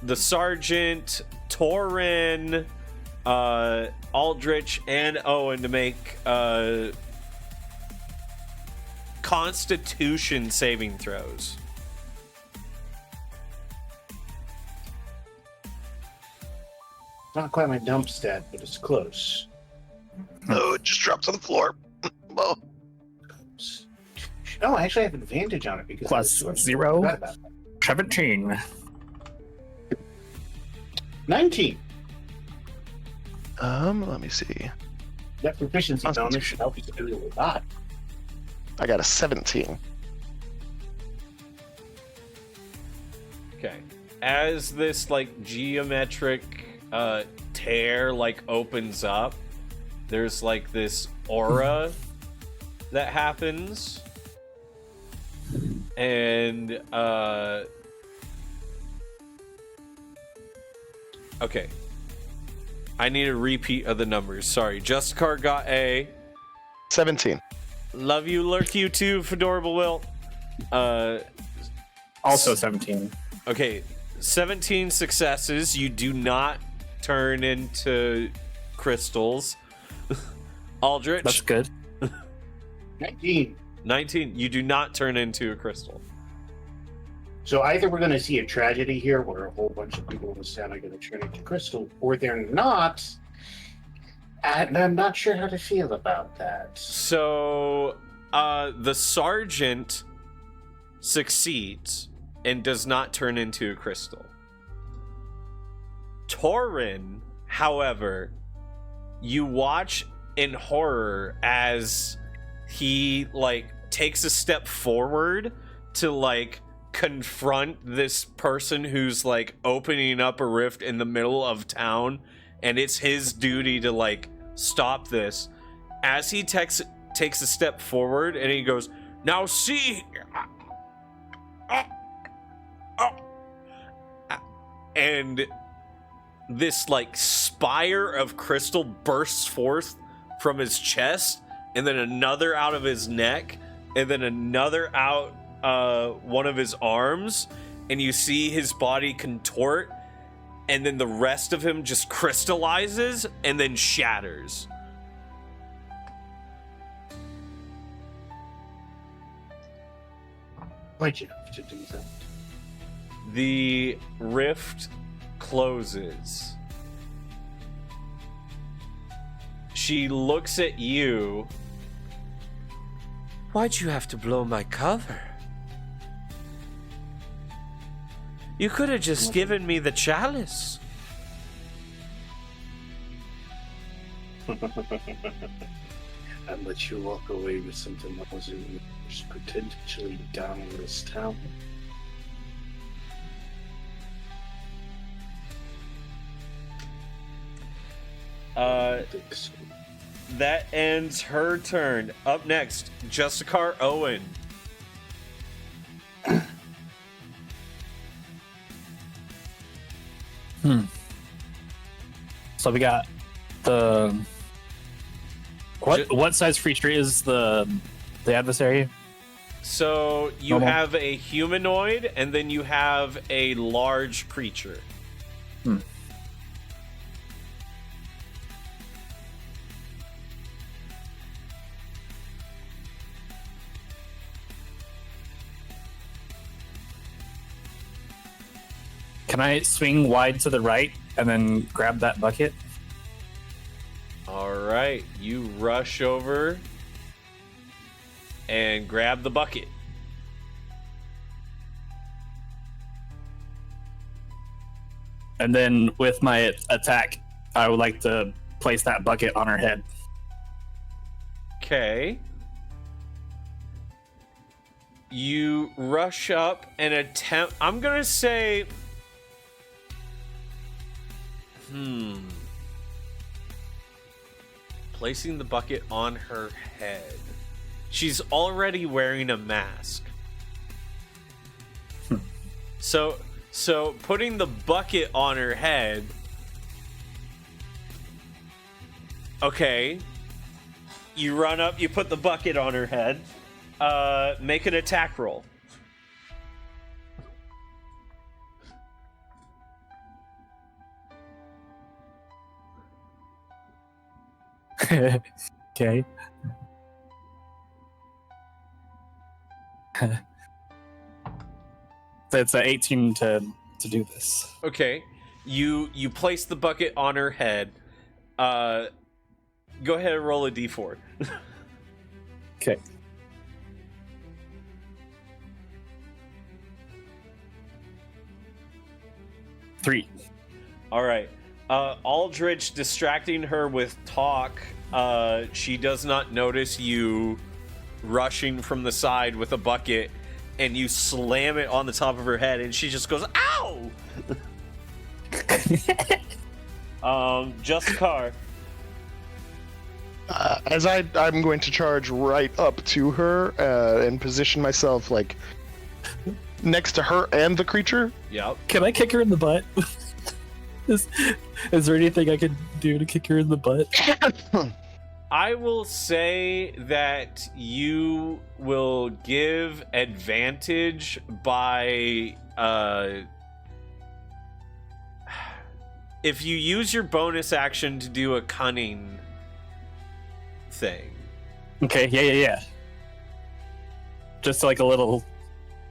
the Sergeant, Torin, Aldrich, and Owen to make Constitution saving throws. Not quite my dump stat, but it's close. oh, it just drops on the floor. Oh. Oh, I actually have advantage on it because Plus I 0. forgot about that. 17. 19. Let me see. That proficiency bonus Constitution. should help you to do a lot. I got a 17. Okay. As this like geometric tear like opens up, there's like this aura that happens, and Okay. I need a repeat of the numbers. Sorry. Justicar got a 17. love you, lurk you too, Fedorable Will. Also 17. Okay. 17 successes. You do not turn into crystals. Aldrich. That's good. 19. 19. You do not turn into a crystal. So either we're going to see a tragedy here where a whole bunch of people in the town are going to turn into crystal, or they're not. And I'm not sure how to feel about that. So, the sergeant succeeds and does not turn into a crystal. Torin, however, you watch in horror as he, takes a step forward to, confront this person who's, opening up a rift in the middle of town, and it's his duty to, stop this. As he takes a step forward, and he goes, "Now see," and this spire of crystal bursts forth from his chest, and then another out of his neck, and then another out one of his arms, and you see his body contort, and then the rest of him just crystallizes and then shatters. Why'd you have to do that? The rift closes. She looks at you. Why'd you have to blow my cover? You could have just given me the chalice. And let you walk away with something that was potentially down in this town. That ends her turn. Up next, Justicar Owen. So we got the what size creature is the adversary? So you Normal. have a humanoid, and then you have a large creature. Can I swing wide to the right and then grab that bucket? All right, you rush over and grab the bucket. And then with my attack, I would like to place that bucket on her head. Okay. You rush up and attempt. I'm gonna say. Placing the bucket on her head. She's already wearing a mask. So putting the bucket on her head. Okay. You run up, you put the bucket on her head. Make an attack roll. Okay. It's an 18 to do this. Okay. You place the bucket on her head. Go ahead and roll a d4. Okay. Three. All right. Aldrich distracting her with talk. She does not notice you rushing from the side with a bucket, and you slam it on the top of her head, and she just goes, "Ow!" Justicar. As I'm going to charge right up to her and position myself next to her and the creature. Yep. Can I kick her in the butt? Is there anything I could do to kick her in the butt? I will say that you will give advantage by if you use your bonus action to do a cunning thing. Okay, yeah. Just like a little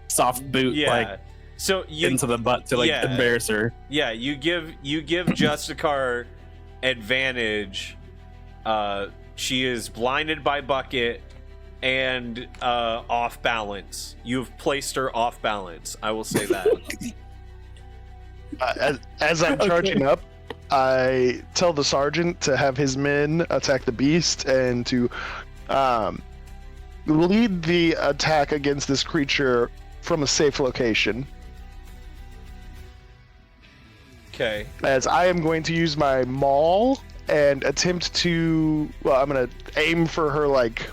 soft boot, like so you, into the butt to like embarrass her. Yeah, you give Justicar advantage. She is blinded by Bucket and off balance. You've placed her off balance. I will say that. As I'm charging up, I tell the sergeant to have his men attack the beast and to lead the attack against this creature from a safe location. Okay. As I am going to use my maul and attempt to, I'm going to aim for her, like,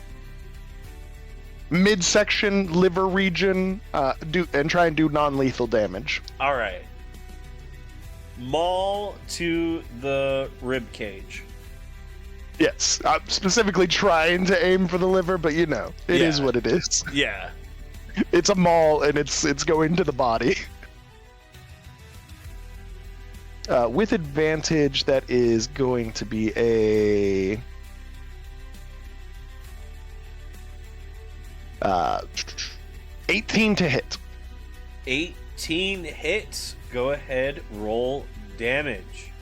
midsection liver region, and try and do non-lethal damage. All right. Maul to the rib cage. Yes, I'm specifically trying to aim for the liver, but it is what it is. Yeah. It's a maul, and it's going to the body. With advantage, that is going to be a 18 to hit. 18 hits. Go ahead, roll damage.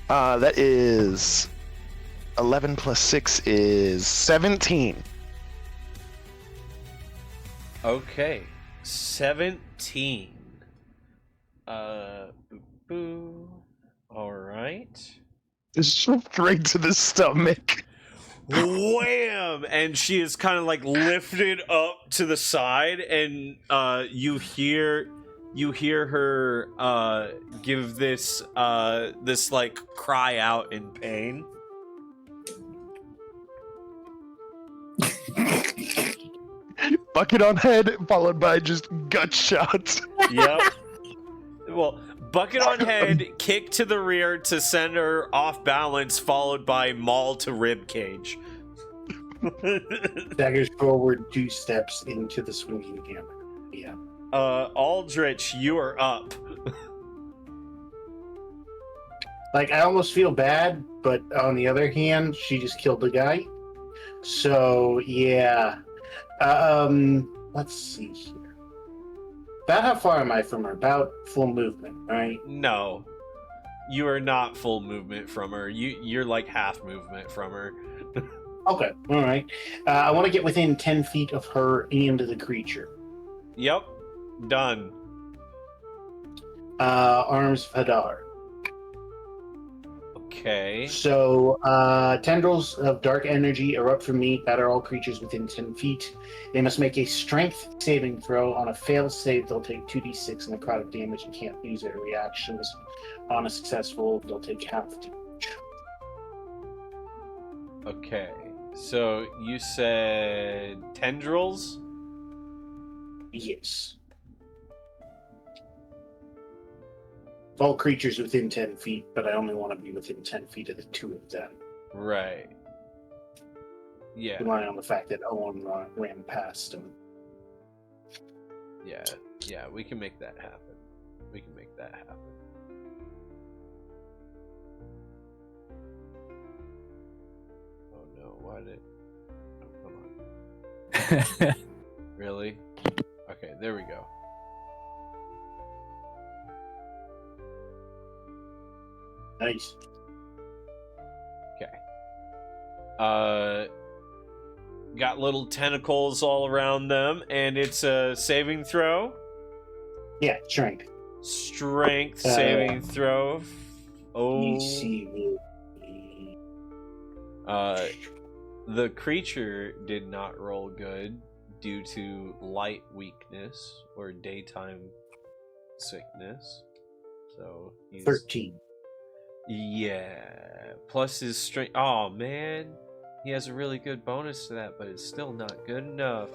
That is 11 plus 6 is 17. Okay. 17. Boo. All right. Straight to the stomach. Wham! And she is kind of like lifted up to the side, and you hear her give this like cry out in pain. Bucket on head, followed by just gut shots. Yep. Well, bucket on head, kick to the rear to send her off balance, followed by maul to rib cage. Daggers forward 2 steps into the swinging hammer. Yeah. Aldrich, you are up. Like, I almost feel bad, but on the other hand, she just killed the guy. So, yeah. Let's see here. About how far am I from her? About full movement, right? No. You are not full movement from her. You're like half movement from her. Okay, alright. I want to get within 10 feet of her and the creature. Yep. Done. Arms of Hadar. Okay. So, tendrils of dark energy erupt from me, batter all creatures within 10 feet. They must make a strength saving throw. On a failed save, they'll take 2d6 necrotic damage and can't use their reactions. On a successful, they'll take half damage. Okay. So, you said tendrils? Yes. All creatures within 10 feet, but I only want to be within 10 feet of the 2 of them. Right. Yeah. Relying on the fact that Owen ran past him. Yeah. Yeah, we can make that happen. Oh no, why did... Oh, come on. Really? Okay, there we go. Nice. Okay. Got little tentacles all around them, and it's a saving throw. Yeah, strength. Strength saving throw. Oh. The creature did not roll good due to light weakness or daytime sickness. So he's 13. Yeah. Plus his strength. Oh man. He has a really good bonus to that, but it's still not good enough.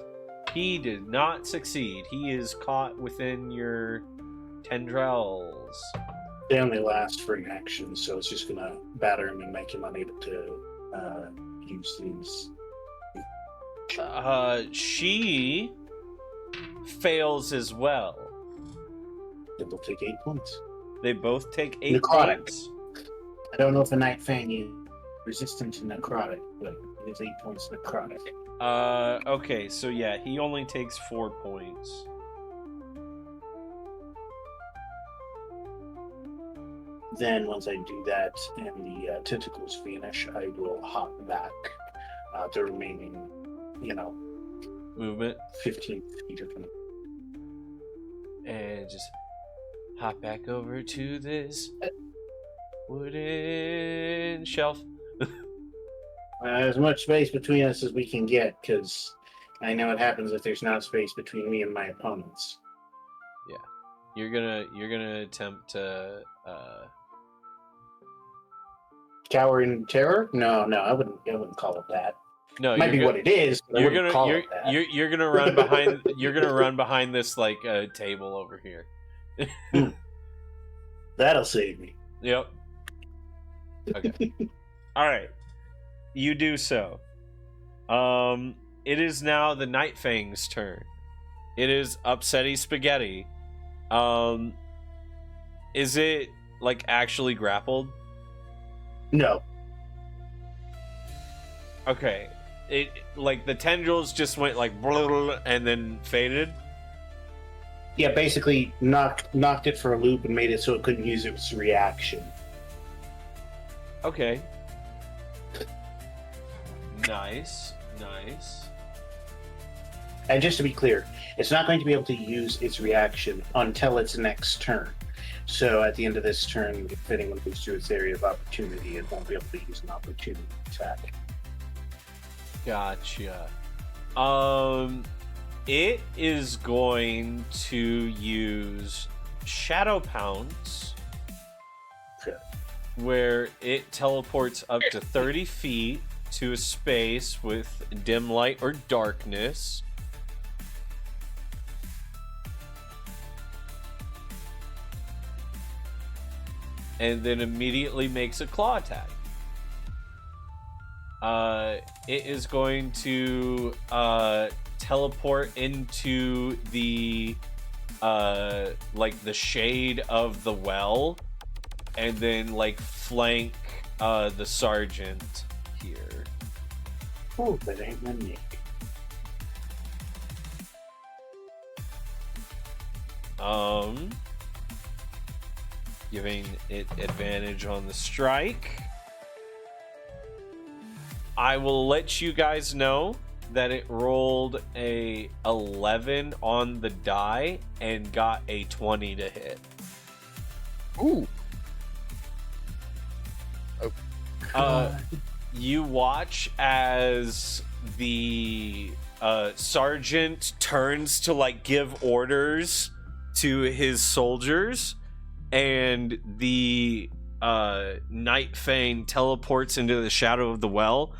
He did not succeed. He is caught within your tendrils. They only last for an action, so it's just gonna batter him and make him unable to use these. She fails as well. Then they'll take 8 points. They both take 8 Necrotic. points. I don't know if a Night Fang is resistant to necrotic, but it is 8 points necrotic. Okay, so yeah, he only takes 4 points. Then once I do that and the tentacles vanish, I will hop back the remaining, Movement. 15 feet of them. And just hop back over to this wooden shelf. As much space between us as we can get, because I know what happens if there's not space between me and my opponents. You're gonna attempt to Cower in terror? No, I wouldn't call it that. no. It might be what it is, but I wouldn't call it that. You're gonna run behind. You're gonna run behind this table over here. That'll save me. Yep. Okay. All right. You do so. It is now the Night Fang's turn. It is Upsetty Spaghetti. Is it actually grappled? No. Okay. It the tendrils just went and then faded. Yeah, basically knocked it for a loop and made it so it couldn't use its reaction. Okay. Nice. And just to be clear, it's not going to be able to use its reaction until its next turn. So at the end of this turn, if anyone moves to its area of opportunity, it won't be able to use an opportunity attack. Gotcha. It is going to use Shadow Pounce, Okay. where it teleports up to 30 feet to a space with dim light or darkness. And then immediately makes a claw attack. It is going to teleport into the the shade of the well, and then flank the sergeant here. Oh, that ain't my nick. Giving it advantage on the strike. I will let you guys know that it rolled a 11 on the die and got a 20 to hit. Ooh. You watch as the sergeant turns to give orders to his soldiers, and the Night Fang teleports into the shadow of the well,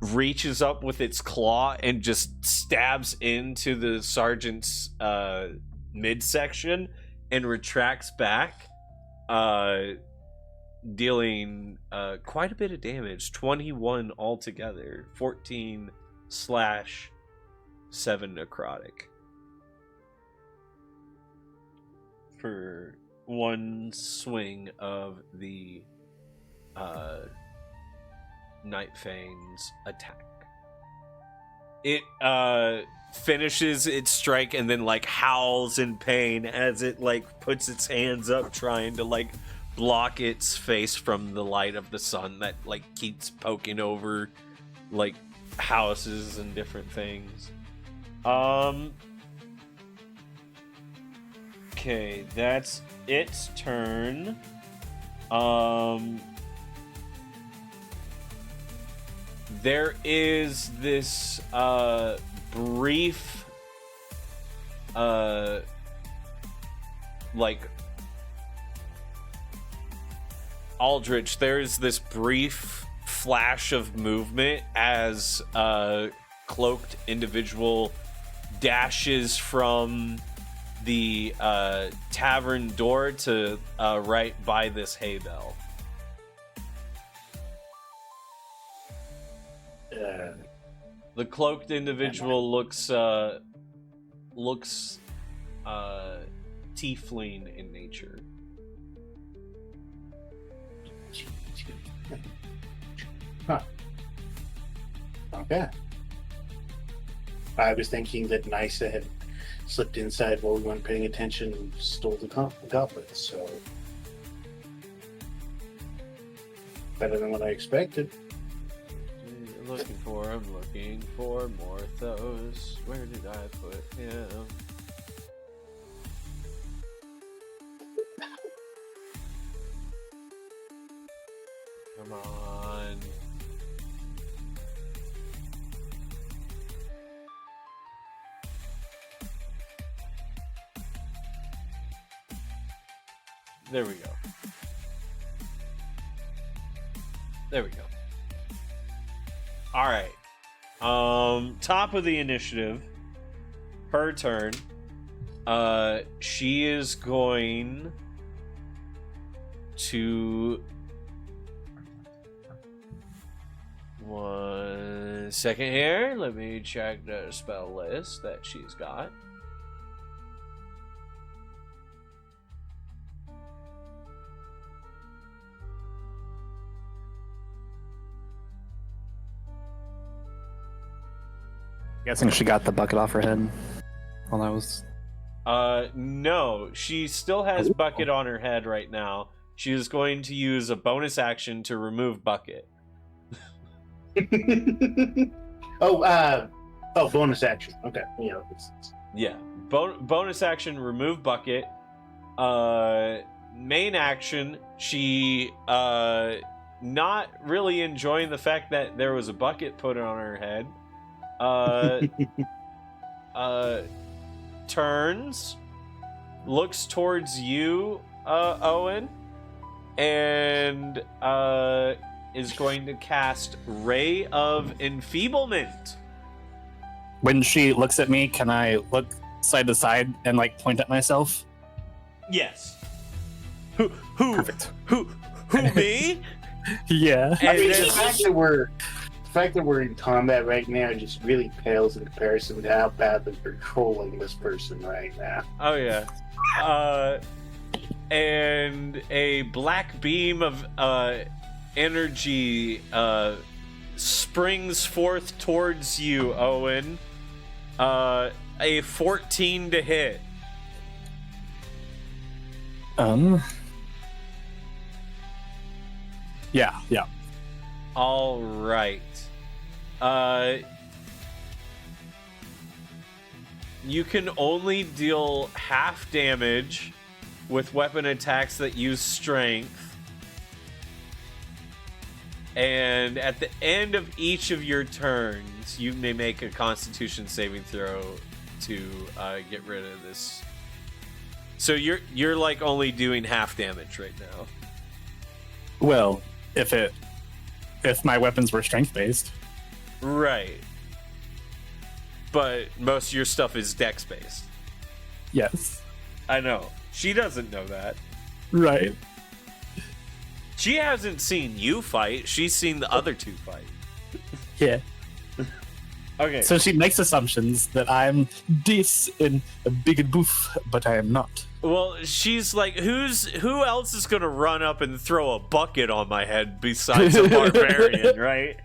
reaches up with its claw and just stabs into the sergeant's midsection and retracts back, dealing quite a bit of damage. 21 altogether, 14/7 necrotic for one swing of the Night Fang's attack. It finishes its strike and then howls in pain as it puts its hands up, trying to block its face from the light of the sun that keeps poking over houses and different things. Okay, that's its turn. There is this brief Aldrich, there's this brief flash of movement as a cloaked individual dashes from the tavern door to right by this hay bale. The cloaked individual looks tiefling in nature. Huh. Okay. I was thinking that Nisa had slipped inside while we weren't paying attention and stole the goblets, so... Better than what I expected. I'm looking for Morthos. Where did I put him? Come on. There we go. There we go. All right. Top of the initiative. Her turn. She is going to... 1 second here. Let me check the spell list that she's got. Guessing she got the bucket off her head while I was... No. She still has bucket on her head right now. She is going to use a bonus action to remove bucket. Bonus action. Okay. Yeah. Bonus action, remove bucket. Main action, she not really enjoying the fact that there was a bucket put on her head. Turns, looks towards you, Owen, and is going to cast Ray of Enfeeblement. When she looks at me, can I look side to side and like point at myself? Yes. Who? Perfect. Who? Me? Yeah. I mean, And the fact that we're in combat right now just really pales in comparison to how badly we're trolling this person right now. Oh yeah. And a black beam of energy springs forth towards you, Owen. A 14 to hit. Yeah. All right. You can only deal half damage with weapon attacks that use strength. And at the end of each of your turns, you may make a Constitution saving throw to get rid of this. So you're like only doing half damage right now. Well, if my weapons were strength based. Right. But most of your stuff is dex based. Yes. I know. She doesn't know that. Right. She hasn't seen you fight. She's seen the other two fight. Yeah. Okay. So she makes assumptions that I'm this and a big and boof, but I am not. Well, she's like, who else is gonna run up and throw a bucket on my head besides a barbarian, right?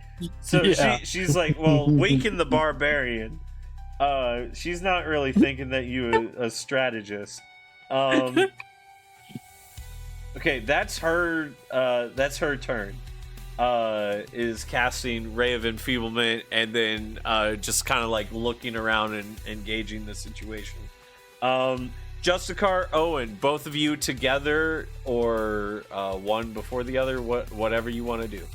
So Yeah. she's like, well, weaken the barbarian. She's not really thinking that you a strategist. Okay, that's her turn. Is casting Ray of Enfeeblement and then just kind of like looking around and engaging the situation. Justicar, Owen, both of you together or one before the other, whatever you want to do.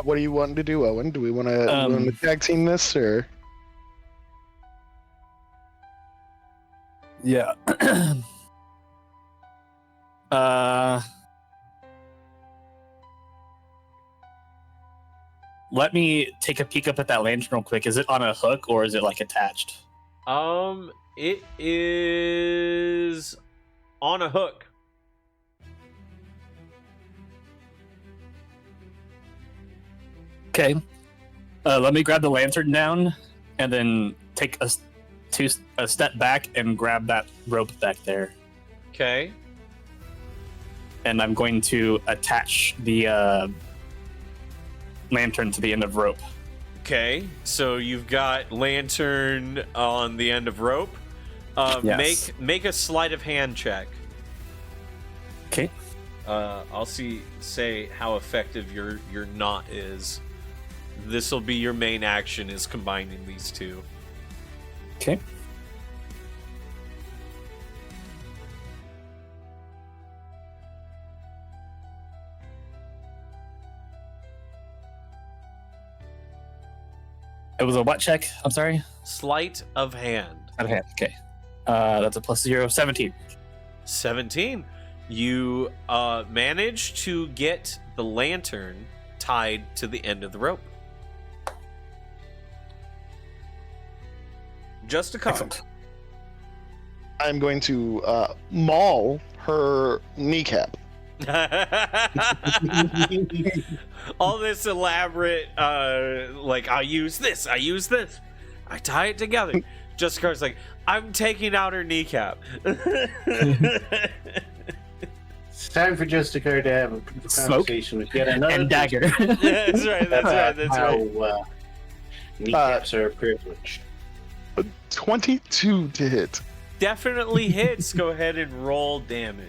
What do you want to do, Owen? Do we want to tag team this, or? Yeah. let me take a peek up at that lantern real quick. Is it on a hook or is it like attached? It is on a hook. Okay. Let me grab the lantern down and then take a step back and grab that rope back there. Okay. And I'm going to attach the lantern to the end of rope. Okay, so you've got lantern on the end of rope. Yes. Make a sleight of hand check. Okay. I'll say how effective your knot is. This will be your main action, is combining these two. Okay. It was a what check? I'm sorry? Sleight of hand. Okay. That's a +0, 17. 17. You manage to get the lantern tied to the end of the rope. Just a couple. Excellent. I'm going to maul her kneecap. All this elaborate, I use this, I tie it together. Justicar's like, I'm taking out her kneecap. It's time for Justicar to have a conversation with yet another And dagger. That's right. how kneecaps are privileged. 22 to hit. Definitely hits. Go ahead and roll damage.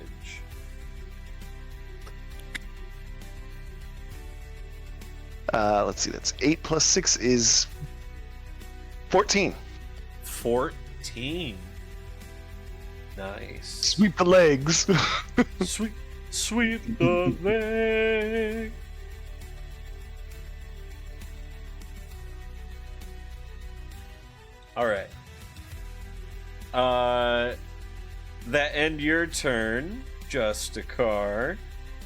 Let's see, that's 8 plus 6 is 14. 14. Nice. Sweep the legs. Sweep the leg. All right. That end your turn, Justicar.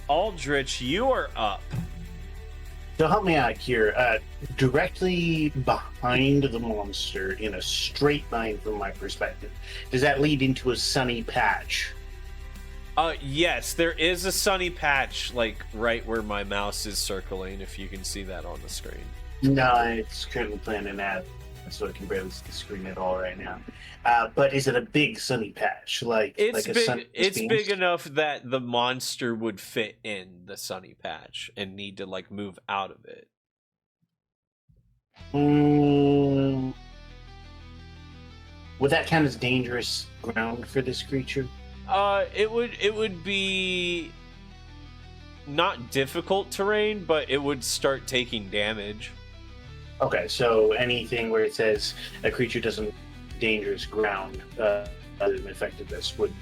Aldrich, you are up. So help me out here. Directly behind the monster, in a straight line from my perspective, does that lead into a sunny patch? Yes, there is a sunny patch, like right where my mouse is circling, if you can see that on the screen. No, it's currently playing an ad, so I can barely see the screen at all right now. But is it a big sunny patch? It's like big. sun It's beams? big enough that the monster would fit in the sunny patch and need to move out of it. Would that count as dangerous ground for this creature? It would be not difficult terrain, but it would start taking damage. Okay, so anything where it says a creature doesn't dangerous ground other than effectiveness wouldn't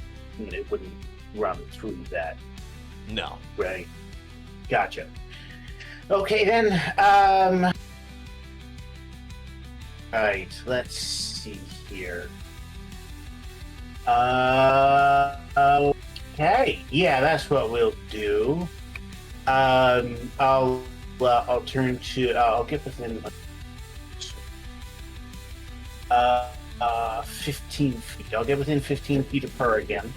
run through that, No. right? Gotcha. Okay then. Right, let's see here. Okay, yeah, that's what we'll do. I'll turn to. I'll get within 15 feet. I'll get within 15 feet of her again.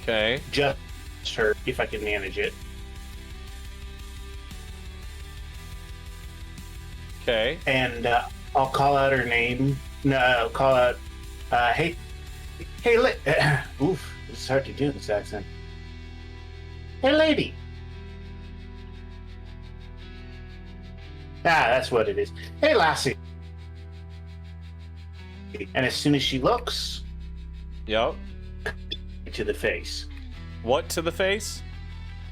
Okay. Just her, if I can manage it. Okay. And I'll call out her name. No, I'll call out. Hey, oof, it's hard to do in this accent. Hey, lady. That's what it is. Hey, lassie. And as soon as she looks, Yep. to the face. What to the face?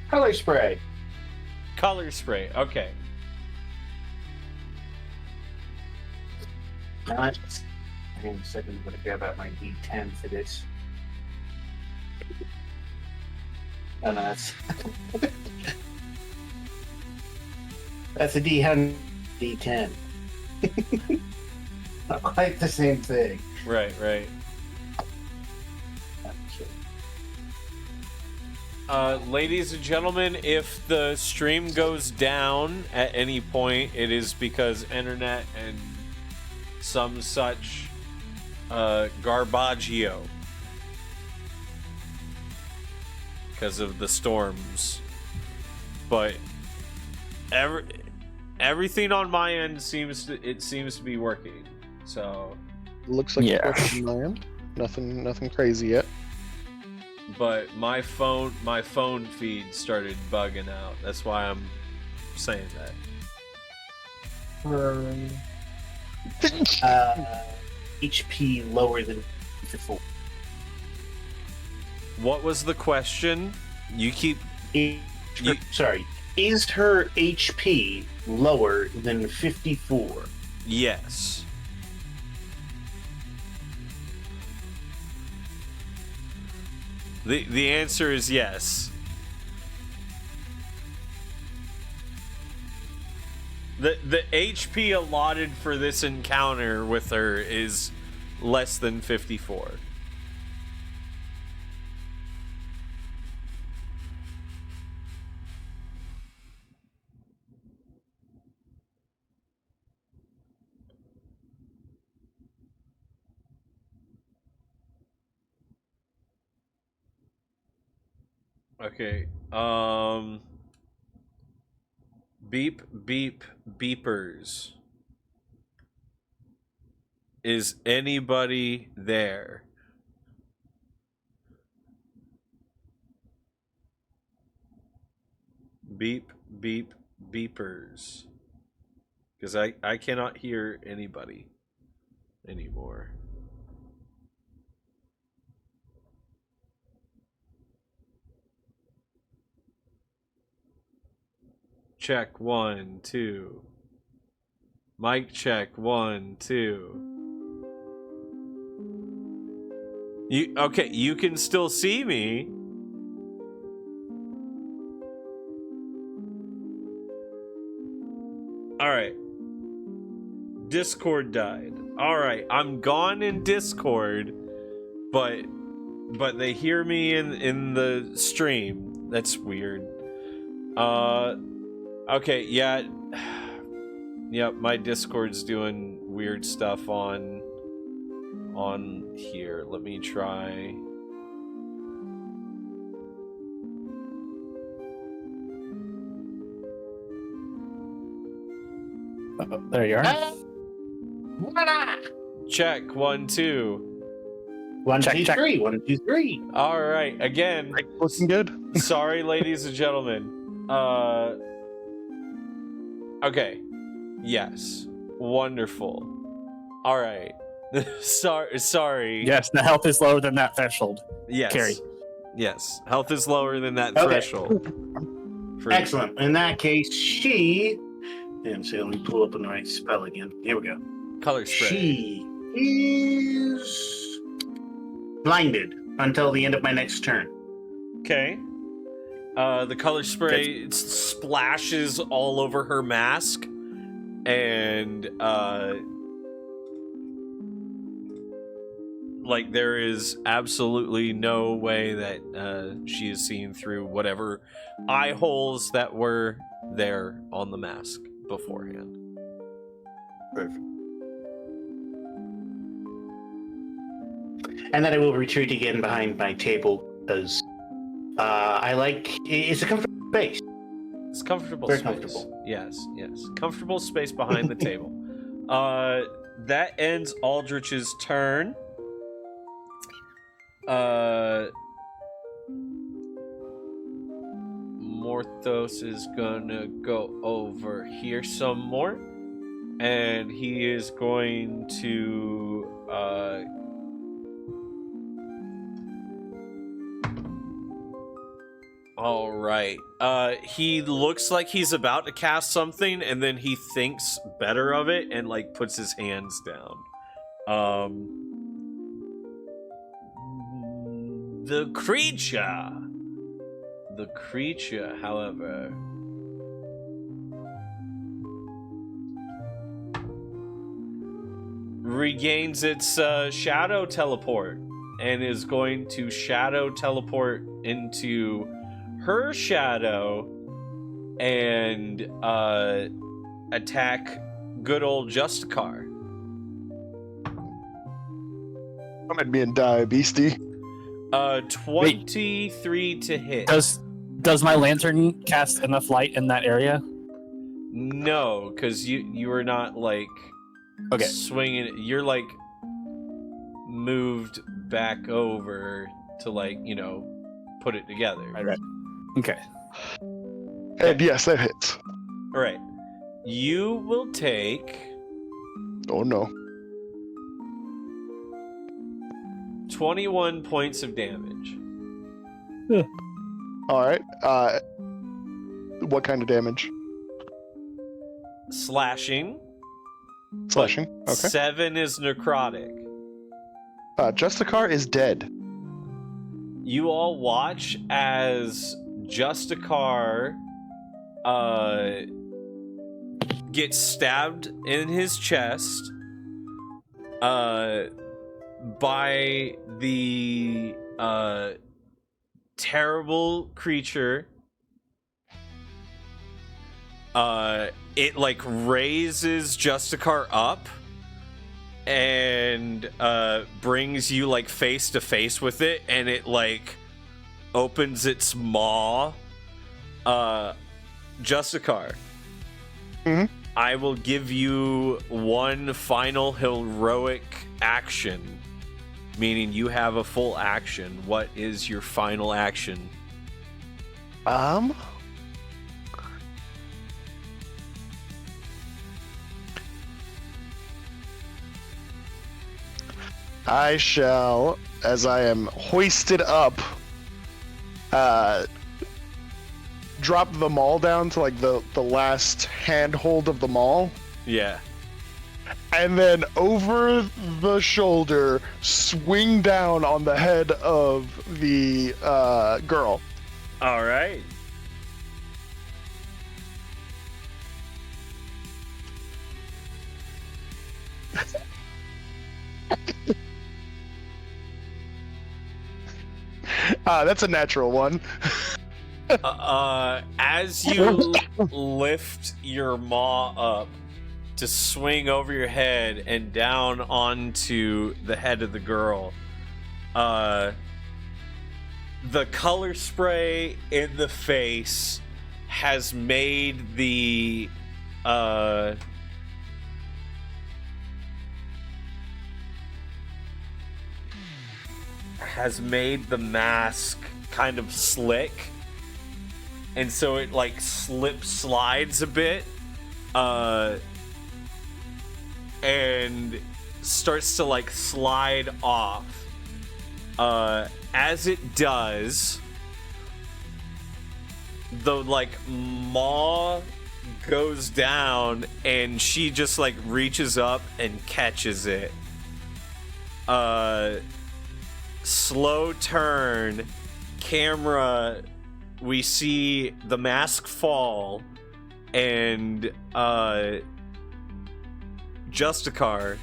Color spray. Color spray. Okay. Hang on a second, I'm going to grab out my D10 for this. Oh, no, that's a D10. Not quite the same thing. Right. Ladies and gentlemen, if the stream goes down at any point, it is because internet and some such garbaggio. Because of the storms. But everything on my end seems to be working. So Looks like Yeah. it's working on my end. Nothing crazy yet. but my phone feed started bugging out. That's why I'm saying that. HP lower than 54. What was the question? You keep Sorry. Is her HP lower than 54? yes. The answer is yes. The HP allotted for this encounter with her is less than 54. Okay. Beep beep beepers. Is anybody there? Beep beep beepers. Because I cannot hear anybody anymore. Check 1, 2. Mic check 1, 2. You can still see me. Alright. Discord died. Alright, I'm gone in Discord, but they hear me in the stream. That's weird. Okay, yeah. Yep, my Discord's doing weird stuff on here. Let me try. Oh, there you are. Check 1, 2. 1, Check, 2, check. 3. 1, 2, 3. All right, again. Looking good. Sorry, ladies and gentlemen. Okay. Yes. Wonderful. All right. Sorry. Yes, the health is lower than that threshold. Yes. Carry. Yes. Health is lower than that Okay. threshold. For- Excellent. In that case, she. And so let me pull up the right spell again. Here we go. Color spray. She is blinded until the end of my next turn. Okay. The color spray splashes all over her mask, and like there is absolutely no way that she is seeing through whatever eye holes that were there on the mask beforehand. Perfect. And then I will retreat again behind my table because it's a comfortable space. It's comfortable Very space. comfortable. Yes. Comfortable space behind the table. That ends Aldrich's turn. Morthos is gonna go over here some more. And he is going to all right. He looks like he's about to cast something, and then he thinks better of it and like puts his hands down. The creature, however, regains its shadow teleport and is going to shadow teleport into her shadow and attack good old Justicar. Come at me and die, beastie. 23 to hit. Does my lantern cast enough light in that area? No, because you are not like swinging. You're like moved back over to like put it together. Right. Okay. And yes, that hits. All right. You will take Oh no. 21 points of damage. All right. What kind of damage? Slashing. Slashing. But Okay. 7 is necrotic. Justicar is dead. You all watch as Justicar gets stabbed in his chest by the terrible creature. It like raises Justicar up and brings you like face to face with it, and it like opens its maw. Justicar, I will give you one final heroic action, meaning you have a full action. What is your final action? I shall, as I am hoisted up, drop the maul down to like the last handhold of the maul, Yeah. and then over the shoulder swing down on the head of the girl. All right. That's a natural one. As you lift your maw up to swing over your head and down onto the head of the girl, the color spray in the face has made the mask kind of slick, and so it like slides a bit and starts to like slide off. As it does, the like maw goes down and she just like reaches up and catches it. Slow turn, camera, we see the mask fall, and Justicar,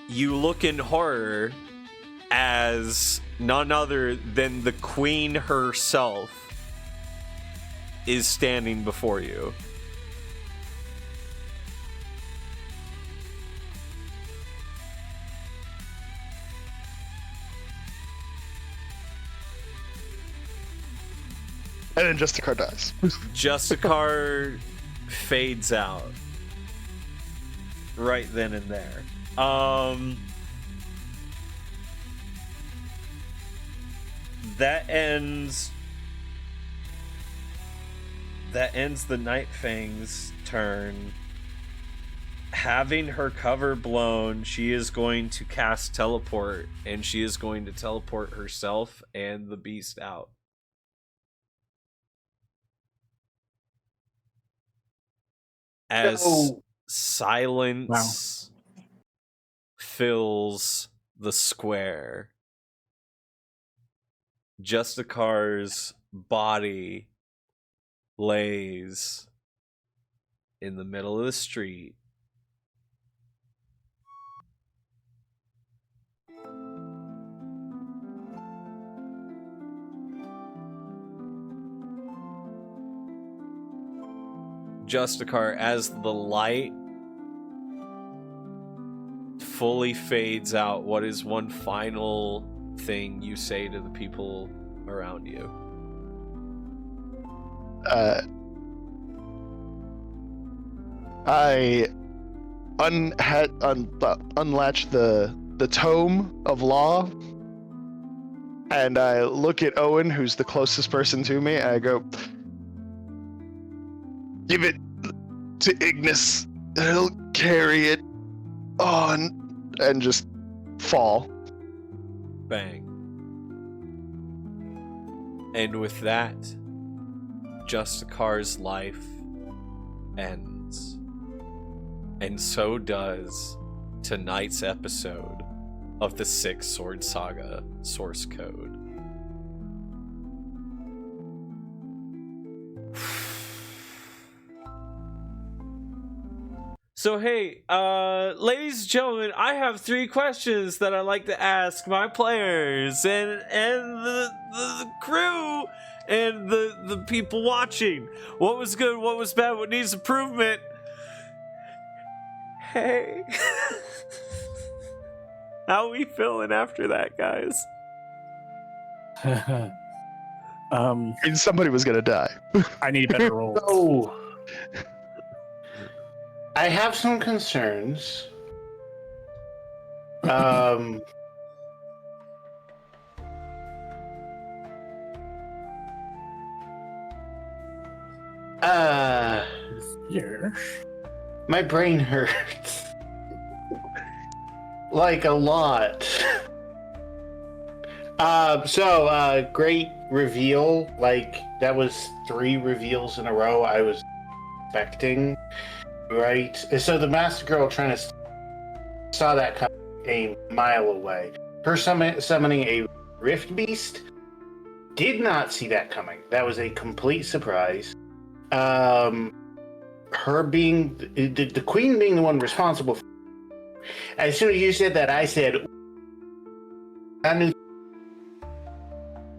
you look in horror as none other than the queen herself is standing before you. And then Justicar dies. Justicar fades out right then and there. That ends the Night Fang's turn. Having her cover blown, she is going to cast teleport, and she is going to teleport herself and the beast out. As silence fills the square, Justicar's body lays in the middle of the street. Justicar, as the light fully fades out, what is one final thing you say to the people around you? I unlatch the tome of law, and I look at Owen, who's the closest person to me, and I go, "Give it to Ignis. He'll carry it on," and just fall. Bang. And with that, Justicar's life ends. And so does tonight's episode of the Six Sword Saga source code. So hey, ladies and gentlemen, I have 3 questions that I like to ask my players and the crew and the people watching. What was good? What was bad? What needs improvement? Hey, how are we feeling after that, guys? And somebody was gonna die. I need better rolls. Oh. I have some concerns. Yeah. My brain hurts. Like a lot. Great reveal. Like, that was 3 reveals in a row I was expecting. Right? So the Master Girl trying to saw that coming a mile away. Her summoning a Rift Beast, did not see that coming. That was a complete surprise. Her being the Queen being the one responsible for, as soon as you said that, I said, I knew.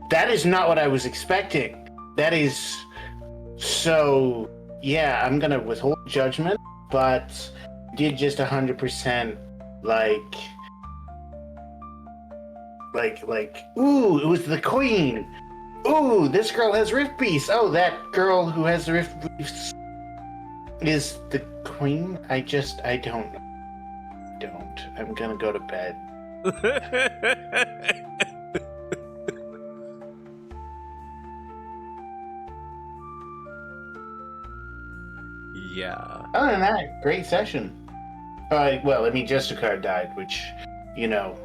That is not what I was expecting. That is so. Yeah, I'm gonna withhold judgment, but did just 100% like, ooh, it was the Queen. Ooh, this girl has Rift Beast. Oh, that girl who has the Rift Beast is the Queen. I don't. I'm gonna go to bed. Yeah. Other than that, great session. Well, I mean, Justicar died, which, you know,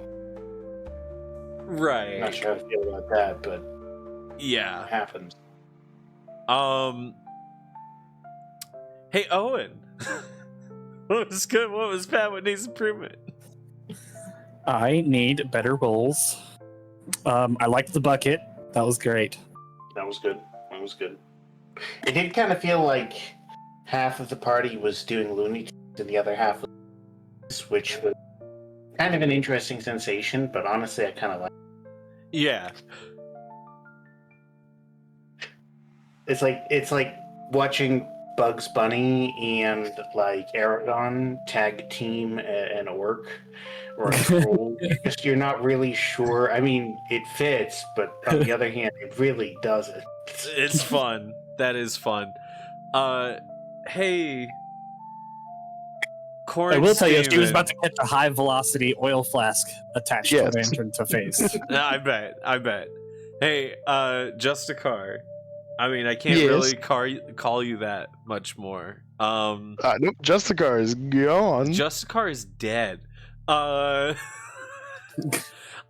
Right. I'm not sure how to feel about that, but Yeah. it happens. Hey, Owen. What was good? What was bad? What needs improvement? I need better rolls. I liked the bucket. That was great. That was good. That was good. It did kind of feel like half of the party was doing Looney Tunes and the other half was, which was kind of an interesting sensation, but honestly, I kind of like it. Yeah. It's like watching Bugs Bunny and like Aragon tag team an orc or a troll. Just you're not really sure. I mean, it fits, but on the other hand, it really doesn't. It's fun. That is fun. Hey. I will tell you, she was about to catch a high velocity oil flask attached to the entrance to face. I bet. Hey, Justicar. I mean, I can't Yes. really call you that much more. Nope, Justicar is gone. Justicar is dead. I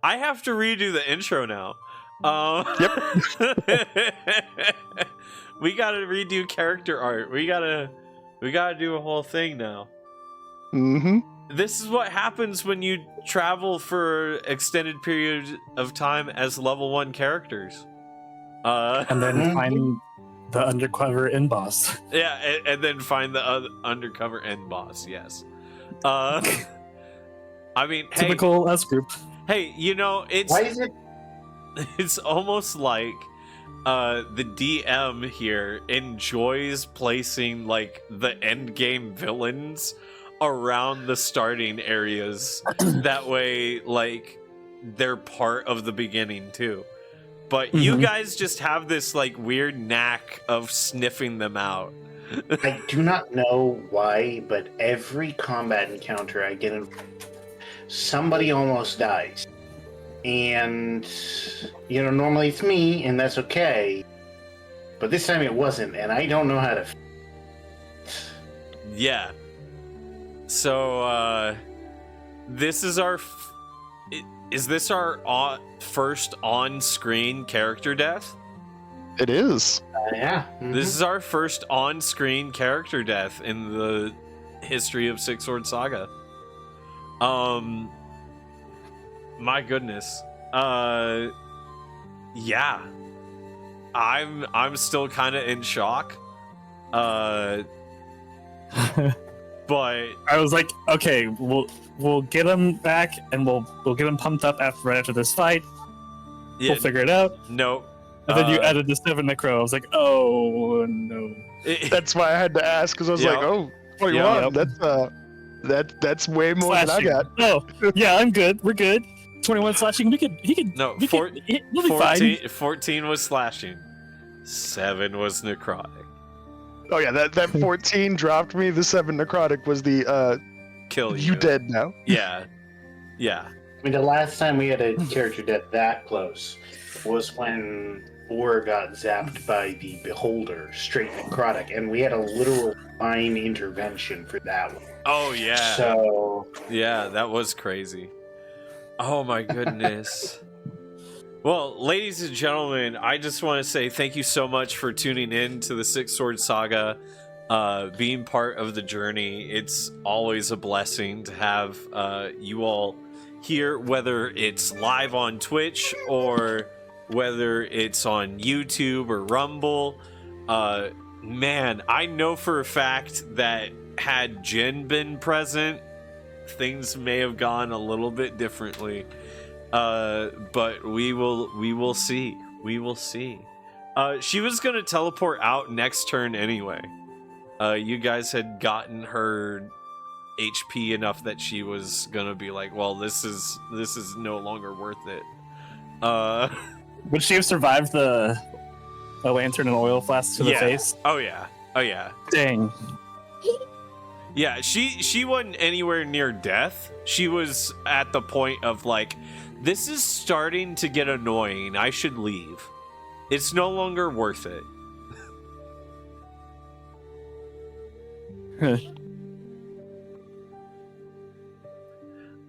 have to redo the intro now. Yep. We gotta redo character art. We gotta do a whole thing now. Mm-hmm. This is what happens when you travel for extended periods of time as level 1 characters. And then find the undercover end boss. Yeah, and then find the undercover end boss. Yes. I mean, Typical S group. Hey, you know, Why is it? it's almost like the DM here enjoys placing like the end game villains around the starting areas. That way, like, they're part of the beginning too. But you guys just have this like weird knack of sniffing them out. I do not know why, but every combat encounter I get in, somebody almost dies. And, you know, normally it's me, and that's okay. But this time it wasn't, and I don't know how to... Yeah. So, this is our... Is this our first on-screen character death? It is. Yeah. This is our first on-screen character death in the history of Six Sword Saga. My goodness. Yeah. I'm still kind of in shock. But I was like, okay, we'll get him back, and we'll get him pumped up right after this fight. yeah, We'll figure it out. no. And then you added the 7 necro. I was like, oh no. That's why I had to ask, because I was Yep. like, oh, 21. That's way more Slashing. than I got. Oh, yeah, I'm good. We're good. 21 slashing. He could. No, We'll be fine. 14 was slashing. 7 was necrotic. Oh yeah, that 14 dropped me. The 7 necrotic was the Kill you dead now. Yeah. Yeah. I mean, the last time we had a character death that close was when Or got zapped by the Beholder, straight necrotic, and we had a literal fine intervention for that one. Oh yeah. So Yeah, that was crazy. Oh my goodness. Well, ladies and gentlemen, I just want to say thank you so much for tuning in to the Six Sword Saga, being part of the journey. It's always a blessing to have you all here, whether it's live on Twitch or whether it's on YouTube or Rumble. Man, I know for a fact that had Jen been present, things may have gone a little bit differently. But we will see. We will see. She was gonna teleport out next turn anyway. You guys had gotten her HP enough that she was gonna be like, well, this is no longer worth it. Would she have survived the lantern and oil flask to the face? Oh yeah. Oh yeah. Dang. Yeah, she wasn't anywhere near death. She was at the point of like, this is starting to get annoying. I should leave. It's no longer worth it.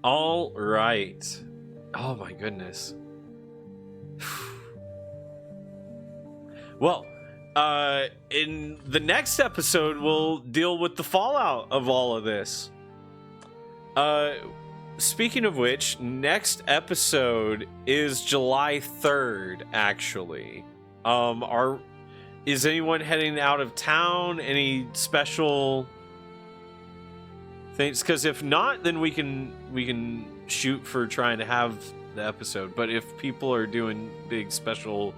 All right. Oh my goodness. Well, in the next episode, we'll deal with the fallout of all of this. Speaking of which, next episode is July 3rd, actually. Is anyone heading out of town? Any special things? Because if not, then we can shoot for trying to have the episode. But if people are doing big special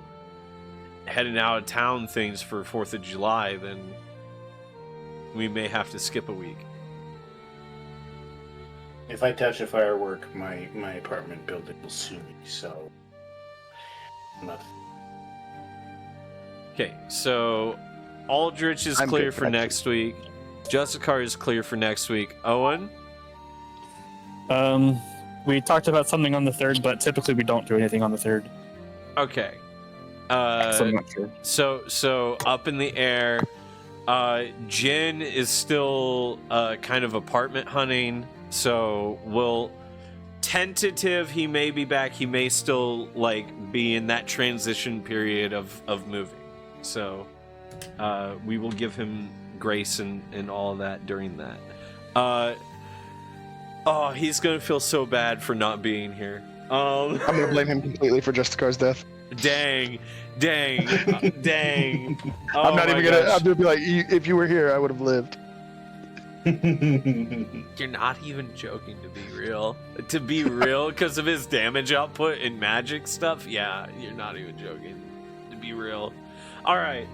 heading out of town things for 4th of July, then we may have to skip a week. if I touch a firework, my apartment building will sue me. So nothing. Okay, so Aldrich is I'm clear good for for next week. Justicar is clear for next week. Owen? We talked about something on the 3rd, but typically we don't do anything on the 3rd. Okay. So I'm not sure. So up in the air. Jin is still kind of apartment hunting, so we'll tentative he may be back. He may still like be in that transition period of moving. So we will give him grace and all of that during that. Oh, he's gonna feel so bad for not being here. I'm gonna blame him completely for Justicar's death. Dang. Oh I'm not my even gonna. gosh. I'm gonna be like, if you were here, I would have lived. You're not even joking, to be real. To be real, because of his damage output and magic stuff. Yeah, you're not even joking. To be real. All right.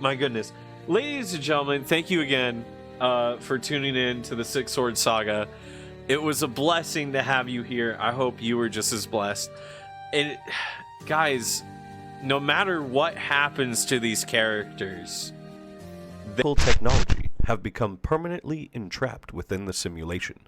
My goodness. Ladies and gentlemen, thank you again for tuning in to the Six Sword Saga. It was a blessing to have you here. I hope you were just as blessed. Guys, no matter what happens to these characters, technology have become permanently entrapped within the simulation.